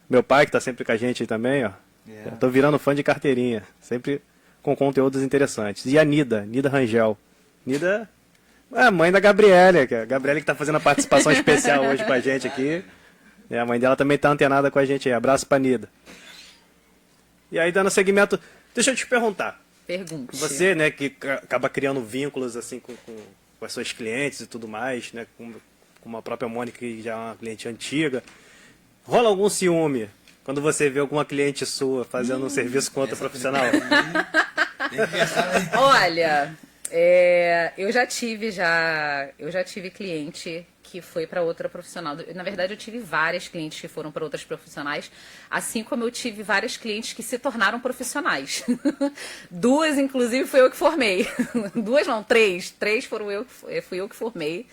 Meu pai, que tá sempre com a gente aí também, ó. Yeah. Eu tô virando fã de carteirinha, sempre com conteúdos interessantes. E a Nida Rangel. Nida é a mãe da Gabriela, que é a Gabriela que tá fazendo a participação especial hoje com a gente aqui. E a mãe dela também tá antenada com a gente aí. Abraço pra Nida. E aí, dando seguimento, deixa eu te perguntar. Pergunte. Você, né, que acaba criando vínculos assim com as suas clientes e tudo mais, né, com a própria Mônica, que já é uma cliente antiga. Rola algum ciúme quando você vê alguma cliente sua fazendo um serviço com outra profissional? Olha, eu já tive cliente que foi para outra profissional. Na verdade, eu tive várias clientes que foram para outras profissionais, assim como eu tive várias clientes que se tornaram profissionais. Duas, inclusive, fui eu que formei. Duas não, três. Três fui eu que formei.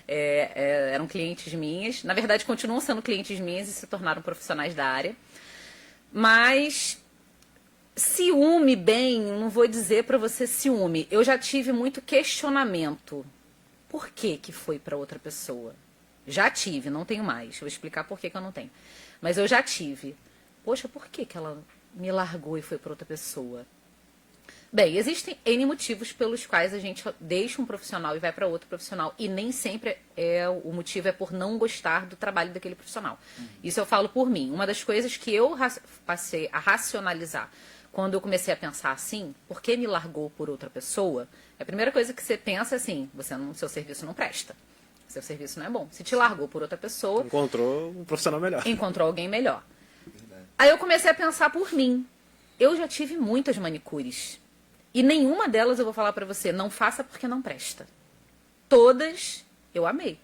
Eram clientes minhas. Na verdade, continuam sendo clientes minhas e se tornaram profissionais da área. Mas ciúme, bem, não vou dizer para você ciúme. Eu já tive muito questionamento. Por que que foi para outra pessoa? Já tive, não tenho mais. Vou explicar por que que eu não tenho. Mas eu já tive. Poxa, por que que ela me largou e foi para outra pessoa? Bem, existem N motivos pelos quais a gente deixa um profissional e vai para outro profissional. E nem sempre o motivo é por não gostar do trabalho daquele profissional. Isso eu falo por mim. Uma das coisas que eu passei a racionalizar quando eu comecei a pensar assim, por que me largou por outra pessoa? A primeira coisa que você pensa é assim, seu serviço não presta. Seu serviço não é bom. Se te largou por outra pessoa, Encontrou um profissional melhor. encontrou alguém melhor. Aí eu comecei a pensar por mim. Eu já tive muitas manicures. E nenhuma delas eu vou falar pra você, não faça porque não presta. Todas eu amei.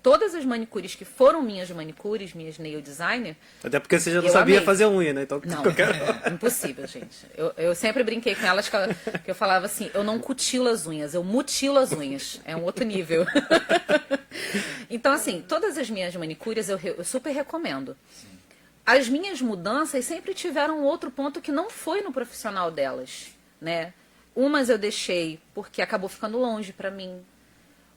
Todas as manicures que foram minhas manicures, minhas nail designer, Até porque você já não Eu sabia amei. fazer unha, né? Então, não, qualquer... impossível, gente. Eu sempre brinquei com elas que eu falava assim, eu não cutilo as unhas, eu mutilo as unhas. É um outro nível. Então, assim, todas as minhas manicures eu super recomendo. As minhas mudanças sempre tiveram outro ponto que não foi no profissional delas, né? Umas eu deixei porque acabou ficando longe pra mim.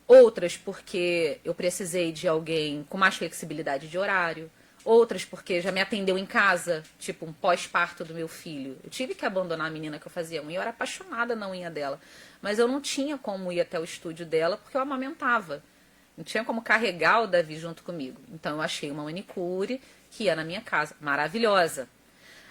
Outras porque eu precisei de alguém com mais flexibilidade de horário. Outras porque já me atendeu em casa, tipo um pós-parto do meu filho. Eu tive que abandonar a menina que eu fazia unha. Eu era apaixonada na unha dela. Mas eu não tinha como ir até o estúdio dela porque eu amamentava. Não tinha como carregar o Davi junto comigo. Então eu achei uma manicure que ia na minha casa. Maravilhosa.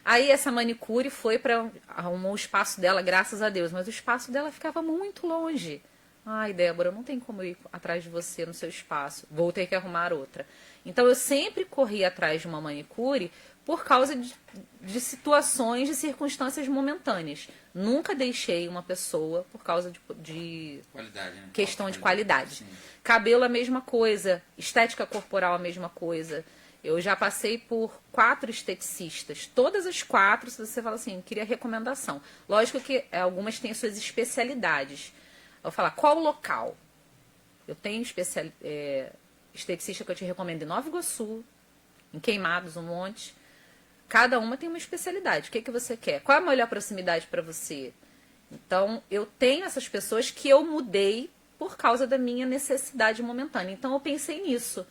Aí essa manicure foi para arrumar o espaço dela, graças a Deus. Mas o espaço dela ficava muito longe. Ai, Débora, não tem como eu ir atrás de você no seu espaço. Vou ter que arrumar outra. Então, eu sempre corri atrás de uma manicure por causa de situações, de circunstâncias momentâneas. Nunca deixei uma pessoa por causa de Qualidade, né? questão de qualidade. Sim. Cabelo, a mesma coisa. Estética corporal, a mesma coisa. Eu já passei por 4 esteticistas. Todas as 4, se você fala assim, queria recomendação. Lógico que algumas têm suas especialidades. Eu vou falar, qual o local? Eu tenho esteticista que eu te recomendo em Nova Iguaçu, em Queimados, um monte. Cada uma tem uma especialidade. O que você quer? Qual é a melhor proximidade para você? Então, eu tenho essas pessoas que eu mudei por causa da minha necessidade momentânea. Então, eu pensei nisso.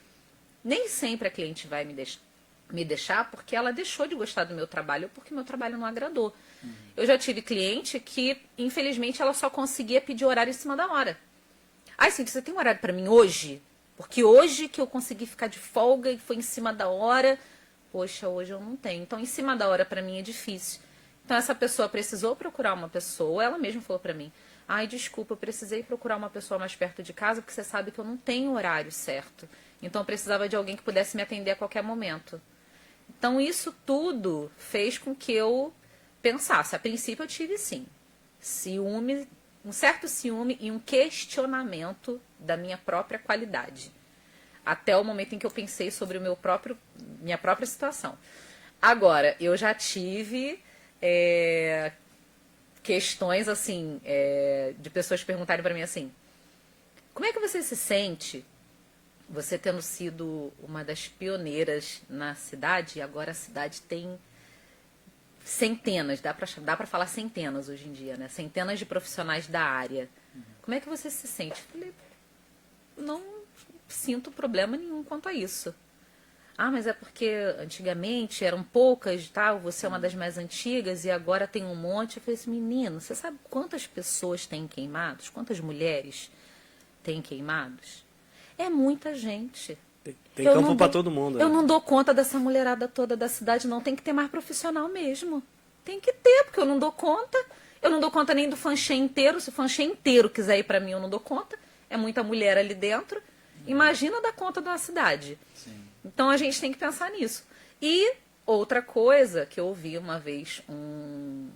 Nem sempre a cliente vai me deixar porque ela deixou de gostar do meu trabalho ou porque meu trabalho não agradou. Eu já tive cliente que, infelizmente, ela só conseguia pedir horário em cima da hora. Ai, Cíntia, você tem um horário para mim hoje? Porque hoje que eu consegui ficar de folga e foi em cima da hora. Poxa, hoje eu não tenho. Então, em cima da hora para mim é difícil. Então, essa pessoa precisou procurar uma pessoa. Ela mesma falou para mim, ai, desculpa, eu precisei procurar uma pessoa mais perto de casa porque você sabe que eu não tenho horário certo. Então, eu precisava de alguém que pudesse me atender a qualquer momento. Então, isso tudo fez com que eu pensasse. A princípio, eu tive, sim, ciúme, um certo ciúme e um questionamento da minha própria qualidade. Até o momento em que eu pensei sobre minha própria situação. Agora, eu já tive questões, assim, de pessoas perguntarem para mim assim, como é que você se sente, você tendo sido uma das pioneiras na cidade, e agora a cidade tem centenas, dá para falar centenas hoje em dia, né? Centenas de profissionais da área. Como é que você se sente? Eu falei, não sinto problema nenhum quanto a isso. Ah, mas é porque antigamente eram poucas, tal, você é uma das mais antigas e agora tem um monte. Eu falei assim, menino, você sabe quantas pessoas têm queimados? Quantas mulheres têm queimados? É muita gente. Tem campo para todo mundo. Eu né? não dou conta dessa mulherada toda da cidade, não. Tem que ter mais profissional mesmo. Tem que ter, porque eu não dou conta. Eu não dou conta nem do fanchê inteiro. Se o fanchê inteiro quiser ir para mim, eu não dou conta. É muita mulher ali dentro. Imagina dar conta de uma cidade. Sim. Então a gente tem que pensar nisso. E outra coisa que eu ouvi uma vez um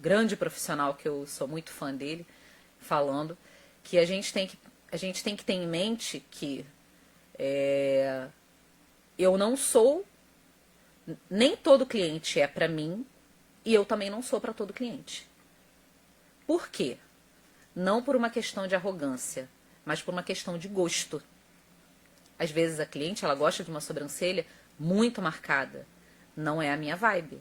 grande profissional, que eu sou muito fã dele, falando, que a gente tem que ter em mente que eu não sou, nem todo cliente é para mim, e eu também não sou para todo cliente. Por quê? Não por uma questão de arrogância, mas por uma questão de gosto. Às vezes a cliente, ela gosta de uma sobrancelha muito marcada. Não é a minha vibe.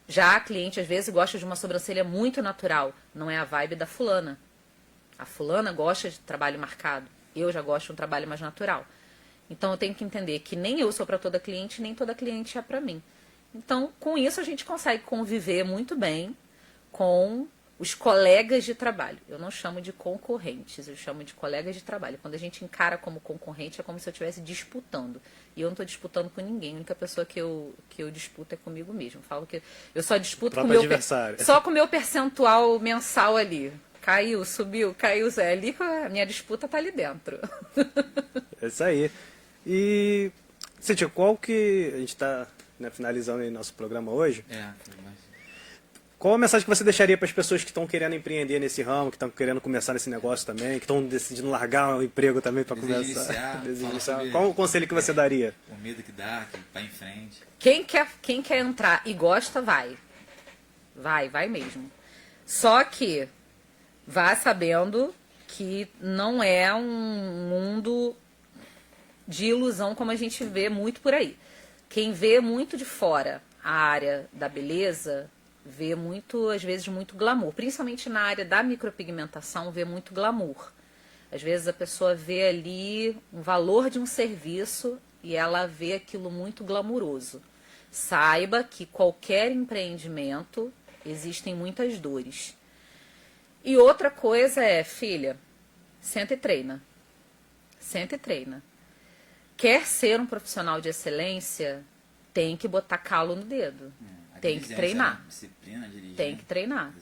Já a cliente, às vezes, gosta de uma sobrancelha muito natural. Não é a vibe da fulana. A fulana gosta de trabalho marcado. Eu já gosto de um trabalho mais natural. Então, eu tenho que entender que nem eu sou para toda cliente, nem toda cliente é para mim. Então, com isso, a gente consegue conviver muito bem com os colegas de trabalho. Eu não chamo de concorrentes, eu chamo de colegas de trabalho. Quando a gente encara como concorrente, é como se eu estivesse disputando. E eu não estou disputando com ninguém. A única pessoa que eu disputo é comigo mesmo. Falo que eu só disputo com só com o meu percentual mensal ali. Caiu, subiu, caiu, Zé. Ali a minha disputa está ali dentro. É isso aí. E, Cíntia, qual que... A gente está finalizando aí nosso programa hoje. Qual a mensagem que você deixaria para as pessoas que estão querendo empreender nesse ramo, que estão querendo começar nesse negócio também, que estão decidindo largar o emprego também para começar? Iniciar. Qual o conselho que você daria? O medo que dá, que vai em frente. Quem quer entrar e gosta, vai. Vai mesmo. Só que vá sabendo que não é um mundo de ilusão como a gente vê muito por aí. Quem vê muito de fora a área da beleza vê muito, às vezes, muito glamour. Principalmente na área da micropigmentação, vê muito glamour. Às vezes a pessoa vê ali um valor de um serviço e ela vê aquilo muito glamuroso. Saiba que qualquer empreendimento existem muitas dores. E outra coisa é, filha, senta e treina. Senta e treina. Quer ser um profissional de excelência, tem que botar calo no dedo. Tem que treinar. Disciplina, dirigir. Tem que treinar.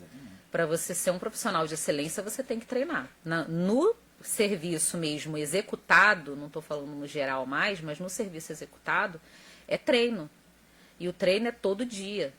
Para você ser um profissional de excelência, você tem que treinar. No serviço mesmo executado, não estou falando no geral mais, mas no serviço executado, é treino. E o treino é todo dia.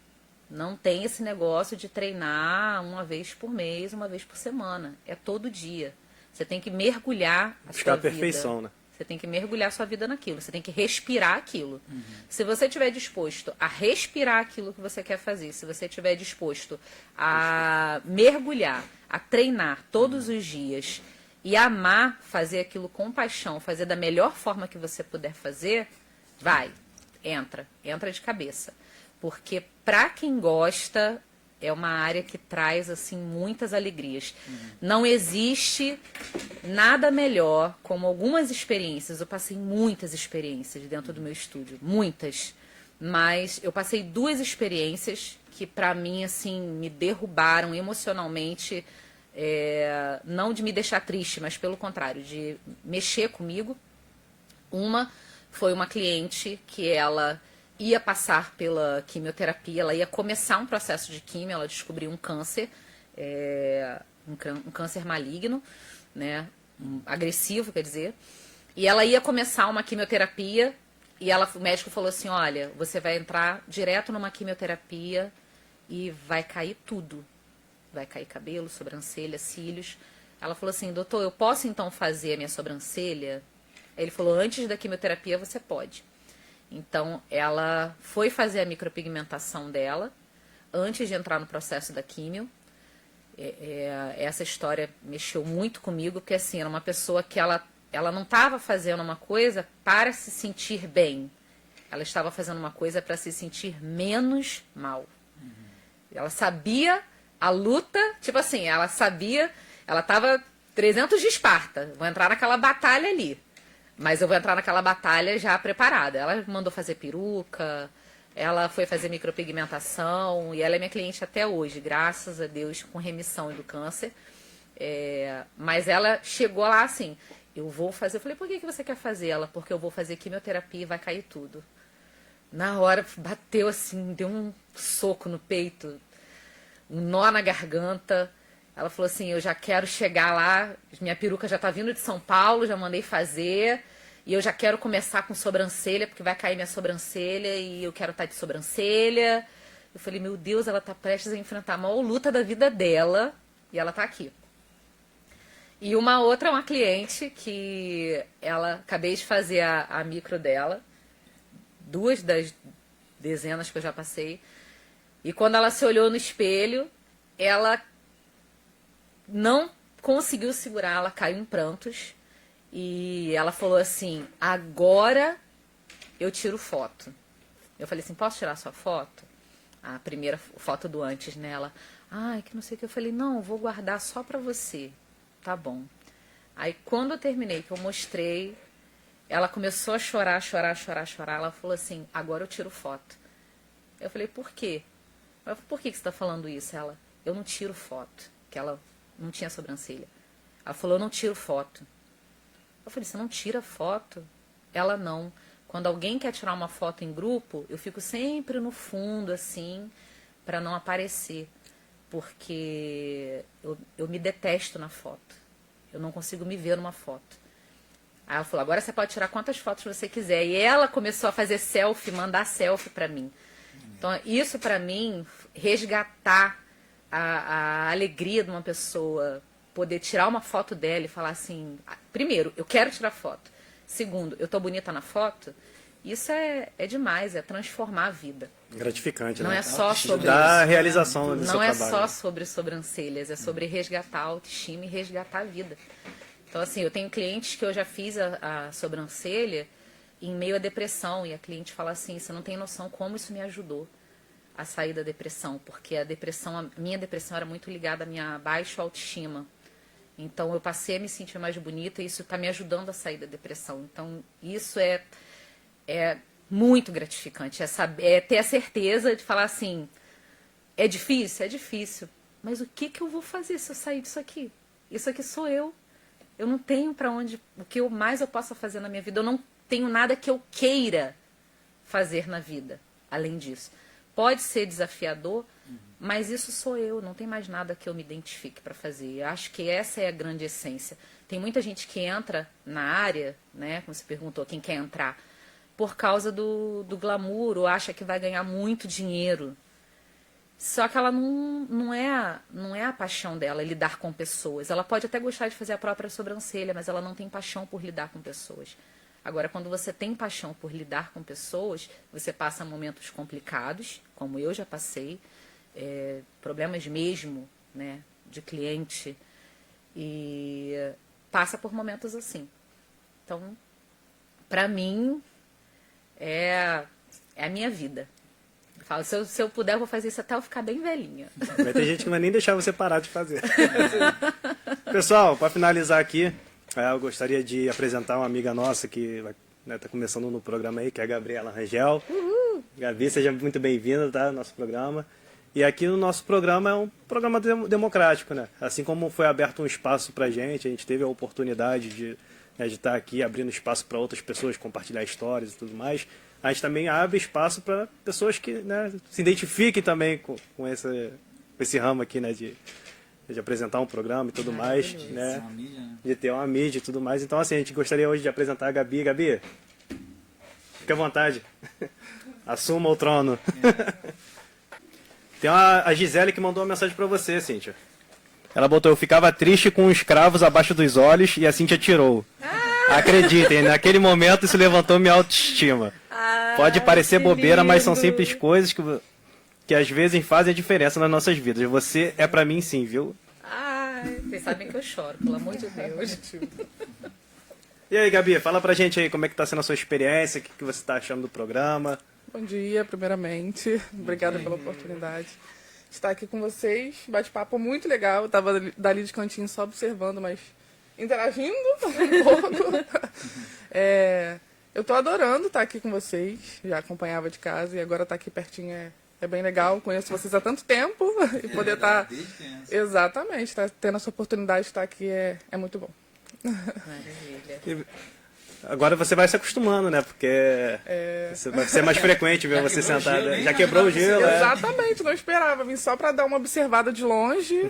Não tem esse negócio de treinar uma vez por mês, uma vez por semana. É todo dia. Você tem que mergulhar a buscar sua a perfeição, vida. né? Você tem que mergulhar sua vida naquilo, você tem que respirar aquilo. Se você estiver disposto a respirar aquilo que você quer fazer, se você estiver disposto a mergulhar, a treinar todos os dias e amar fazer aquilo com paixão, fazer da melhor forma que você puder fazer, vai, entra de cabeça. Porque para quem gosta, é uma área que traz assim muitas alegrias. Não existe nada melhor, como algumas experiências. Eu passei muitas experiências dentro do meu estúdio, muitas. Mas eu passei 2 experiências que para mim assim me derrubaram emocionalmente, não de me deixar triste, mas pelo contrário, de mexer comigo. Uma foi uma cliente que ela ia passar pela quimioterapia, ela ia começar um processo de quimio, ela descobriu um câncer, um câncer maligno, né, agressivo, quer dizer, e ela ia começar uma quimioterapia e o médico falou assim, olha, você vai entrar direto numa quimioterapia e vai cair tudo, vai cair cabelo, sobrancelha, cílios. Ela falou assim, doutor, eu posso então fazer a minha sobrancelha? Ele falou, antes da quimioterapia você pode. Então, ela foi fazer a micropigmentação dela antes de entrar no processo da químio. Essa história mexeu muito comigo, porque assim, era uma pessoa que ela não estava fazendo uma coisa para se sentir bem. Ela estava fazendo uma coisa para se sentir menos mal. Ela sabia a luta, tipo assim, ela sabia, ela estava 300 de Esparta, vou entrar naquela batalha ali. Mas eu vou entrar naquela batalha já preparada. Ela mandou fazer peruca, ela foi fazer micropigmentação e ela é minha cliente até hoje, graças a Deus, com remissão do câncer. Mas ela chegou lá assim, eu vou fazer. Eu falei, por que você quer fazer? Ela, porque eu vou fazer quimioterapia e vai cair tudo. Na hora, bateu assim, deu um soco no peito, um nó na garganta. Ela falou assim, eu já quero chegar lá, minha peruca já tá vindo de São Paulo, já mandei fazer, e eu já quero começar com sobrancelha, porque vai cair minha sobrancelha, e eu quero estar de sobrancelha. Eu falei, meu Deus, ela tá prestes a enfrentar a maior luta da vida dela, e ela tá aqui. E uma outra é uma cliente que acabei de fazer a micro dela, 2 das dezenas que eu já passei, e quando ela se olhou no espelho, ela não conseguiu segurar, ela caiu em prantos e ela falou assim, agora eu tiro foto. Eu falei assim, posso tirar sua foto? A primeira foto do antes, né? Ela, ai, que não sei o que. Eu falei, não, vou guardar só pra você. Tá bom. Aí quando eu terminei, que eu mostrei, ela começou a chorar. Ela falou assim, agora eu tiro foto. Eu falei, por quê? Eu falei, por que você tá falando isso? Ela, eu não tiro foto. Que ela não tinha sobrancelha. Ela falou, eu não tiro foto. Eu falei, você não tira foto? Ela, não. Quando alguém quer tirar uma foto em grupo, eu fico sempre no fundo, assim, para não aparecer. Porque eu me detesto na foto. Eu não consigo me ver numa foto. Aí ela falou, agora você pode tirar quantas fotos você quiser. E ela começou a fazer selfie, mandar selfie para mim. Então, isso para mim, resgatar a alegria de uma pessoa, poder tirar uma foto dela e falar assim, primeiro, eu quero tirar foto. Segundo, eu tô bonita na foto. Isso é demais, é transformar a vida. Gratificante, não né? É só sobre dá realização no seu Não é trabalho. só sobre sobrancelhas, é sobre resgatar a autoestima e resgatar a vida. Então, assim, eu tenho clientes que eu já fiz a sobrancelha em meio à depressão, e a cliente fala assim, você não tem noção como isso me ajudou a sair da depressão, porque a minha depressão era muito ligada à minha baixa autoestima. Então eu passei a me sentir mais bonita e isso está me ajudando a sair da depressão. Então isso é muito gratificante, é ter a certeza de falar assim, é difícil, mas o que eu vou fazer se eu sair disso aqui? Isso aqui sou eu. Eu não tenho para onde, o que mais eu possa fazer na minha vida, eu não tenho nada que eu queira fazer na vida, além disso. Pode ser desafiador, mas isso sou eu, não tem mais nada que eu me identifique para fazer. Eu acho que essa é a grande essência. Tem muita gente que entra na área, né, como você perguntou, quem quer entrar, por causa do glamour, ou acha que vai ganhar muito dinheiro. Só que ela não é a paixão dela, lidar com pessoas. Ela pode até gostar de fazer a própria sobrancelha, mas ela não tem paixão por lidar com pessoas. Agora, quando você tem paixão por lidar com pessoas, você passa momentos complicados, como eu já passei, problemas mesmo, né, de cliente, e passa por momentos assim. Então, pra mim, é a minha vida. Eu falo, se eu puder, eu vou fazer isso até eu ficar bem velhinha. Vai ter gente que não vai nem deixar você parar de fazer. Pessoal, para finalizar aqui, eu gostaria de apresentar uma amiga nossa que está começando no programa aí, que é a Gabriela Rangel. Uhul. Gabi, seja muito bem-vinda, tá, no nosso programa. E aqui no nosso programa é um programa democrático, né? Assim como foi aberto um espaço pra gente, a gente teve a oportunidade de estar aqui abrindo espaço para outras pessoas compartilhar histórias e tudo mais. A gente também abre espaço para pessoas que, né, se identifiquem também com esse ramo aqui, né, de apresentar um programa e tudo mais, né, de ter uma mídia e tudo mais. Então, assim, a gente gostaria hoje de apresentar a Gabi. Gabi, fique à vontade. Assuma o trono. Tem a Gisele que mandou uma mensagem para você, Cíntia. Ela botou: eu ficava triste com os cravos abaixo dos olhos e a Cíntia tirou. Acreditem, naquele momento isso levantou minha autoestima. Pode parecer bobeira, mas são simples coisas que às vezes fazem a diferença nas nossas vidas. Você é pra mim sim, viu? Ai, vocês sabem que eu choro, pelo amor de Deus. E aí, Gabi, fala pra gente aí como é que tá sendo a sua experiência, o que você tá achando do programa. Bom dia, primeiramente. Obrigada pela oportunidade de estar aqui com vocês. Bate-papo muito legal. Eu tava dali de cantinho só observando, mas interagindo um pouco. Eu tô adorando estar aqui com vocês. Já acompanhava de casa e agora estar aqui pertinho é bem legal. Conheço vocês há tanto tempo e poder estar... Exatamente, tendo essa oportunidade de estar aqui é muito bom. Maravilha. Agora você vai se acostumando, né? Porque vai ser mais frequente ver você sentada. Já quebrou o gelo, Exatamente, não esperava. Vim só para dar uma observada de longe.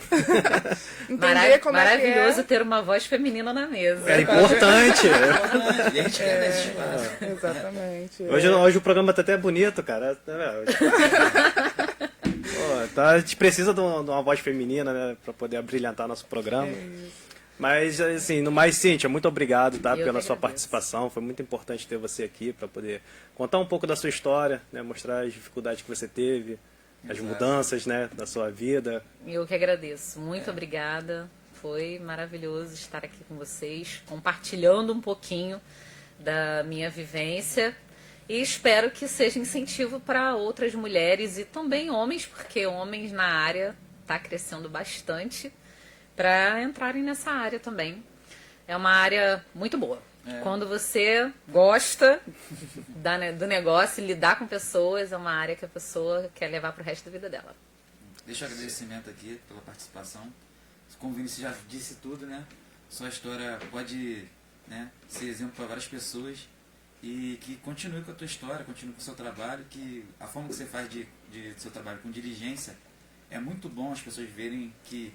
Entender como é que é. Maravilhoso ter uma voz feminina na mesa. É importante. Exatamente. Hoje o programa tá até bonito, cara. Pô, a gente precisa de uma voz feminina, né? Pra poder brilhantar nosso programa. Mas, assim, no mais, Cíntia, muito obrigado, tá, pela sua participação. Foi muito importante ter você aqui para poder contar um pouco da sua história, né, mostrar as dificuldades que você teve, as mudanças, né, da sua vida. Eu que agradeço. Muito obrigada. Foi maravilhoso estar aqui com vocês, compartilhando um pouquinho da minha vivência. E espero que seja incentivo para outras mulheres e também homens, porque homens na área está crescendo bastante, para entrarem nessa área também. É uma área muito boa. Quando você gosta do negócio, lidar com pessoas, é uma área que a pessoa quer levar para o resto da vida dela. Deixa o agradecimento aqui pela participação. Como o Vinícius já disse tudo, né? Sua história pode, né, ser exemplo para várias pessoas e que continue com a tua história, continue com o seu trabalho, que a forma que você faz de seu trabalho com diligência é muito bom as pessoas verem que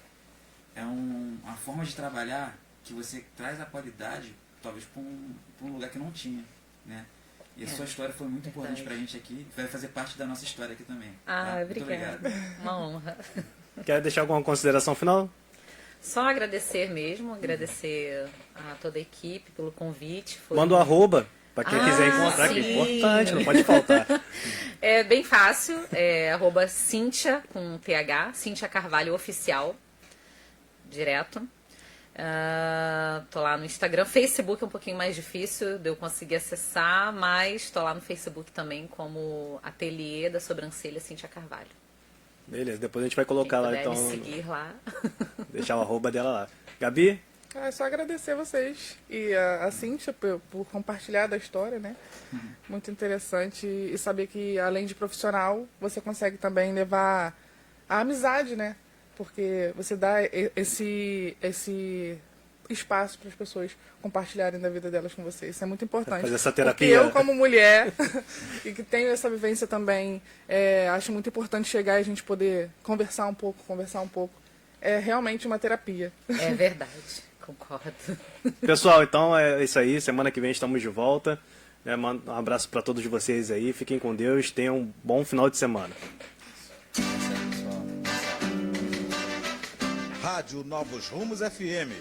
é uma forma de trabalhar que você traz a qualidade, talvez, para um lugar que não tinha, né? E a sua história foi muito importante para a gente aqui, vai fazer parte da nossa história aqui também. Ah, tá? obrigada. Uma honra. Quer deixar alguma consideração final? Só agradecer mesmo, agradecer a toda a equipe pelo convite. Manda o @ para quem quiser encontrar, que é importante, não pode faltar. É bem fácil, @ Cíntia, com TH, Cíntia Carvalho Oficial, direto. Tô lá no Instagram. Facebook é um pouquinho mais difícil de eu conseguir acessar, mas tô lá no Facebook também como Ateliê da Sobrancelha Cíntia Carvalho. Beleza, depois a gente vai colocar lá, então. Me seguir lá. Deixar o @ dela lá. Gabi? É só agradecer vocês e a Cíntia por compartilhar da história, né? Muito interessante e saber que, além de profissional, você consegue também levar a amizade, né? Porque você dá esse espaço para as pessoas compartilharem da vida delas com você. Isso é muito importante. Fazer essa terapia. Porque eu, como mulher, e que tenho essa vivência também, acho muito importante chegar e a gente poder conversar um pouco. É realmente uma terapia. É verdade, concordo. Pessoal, então é isso aí. Semana que vem estamos de volta. Um abraço para todos vocês aí. Fiquem com Deus. Tenham um bom final de semana. Isso aí, pessoal. Rádio Novos Rumos FM.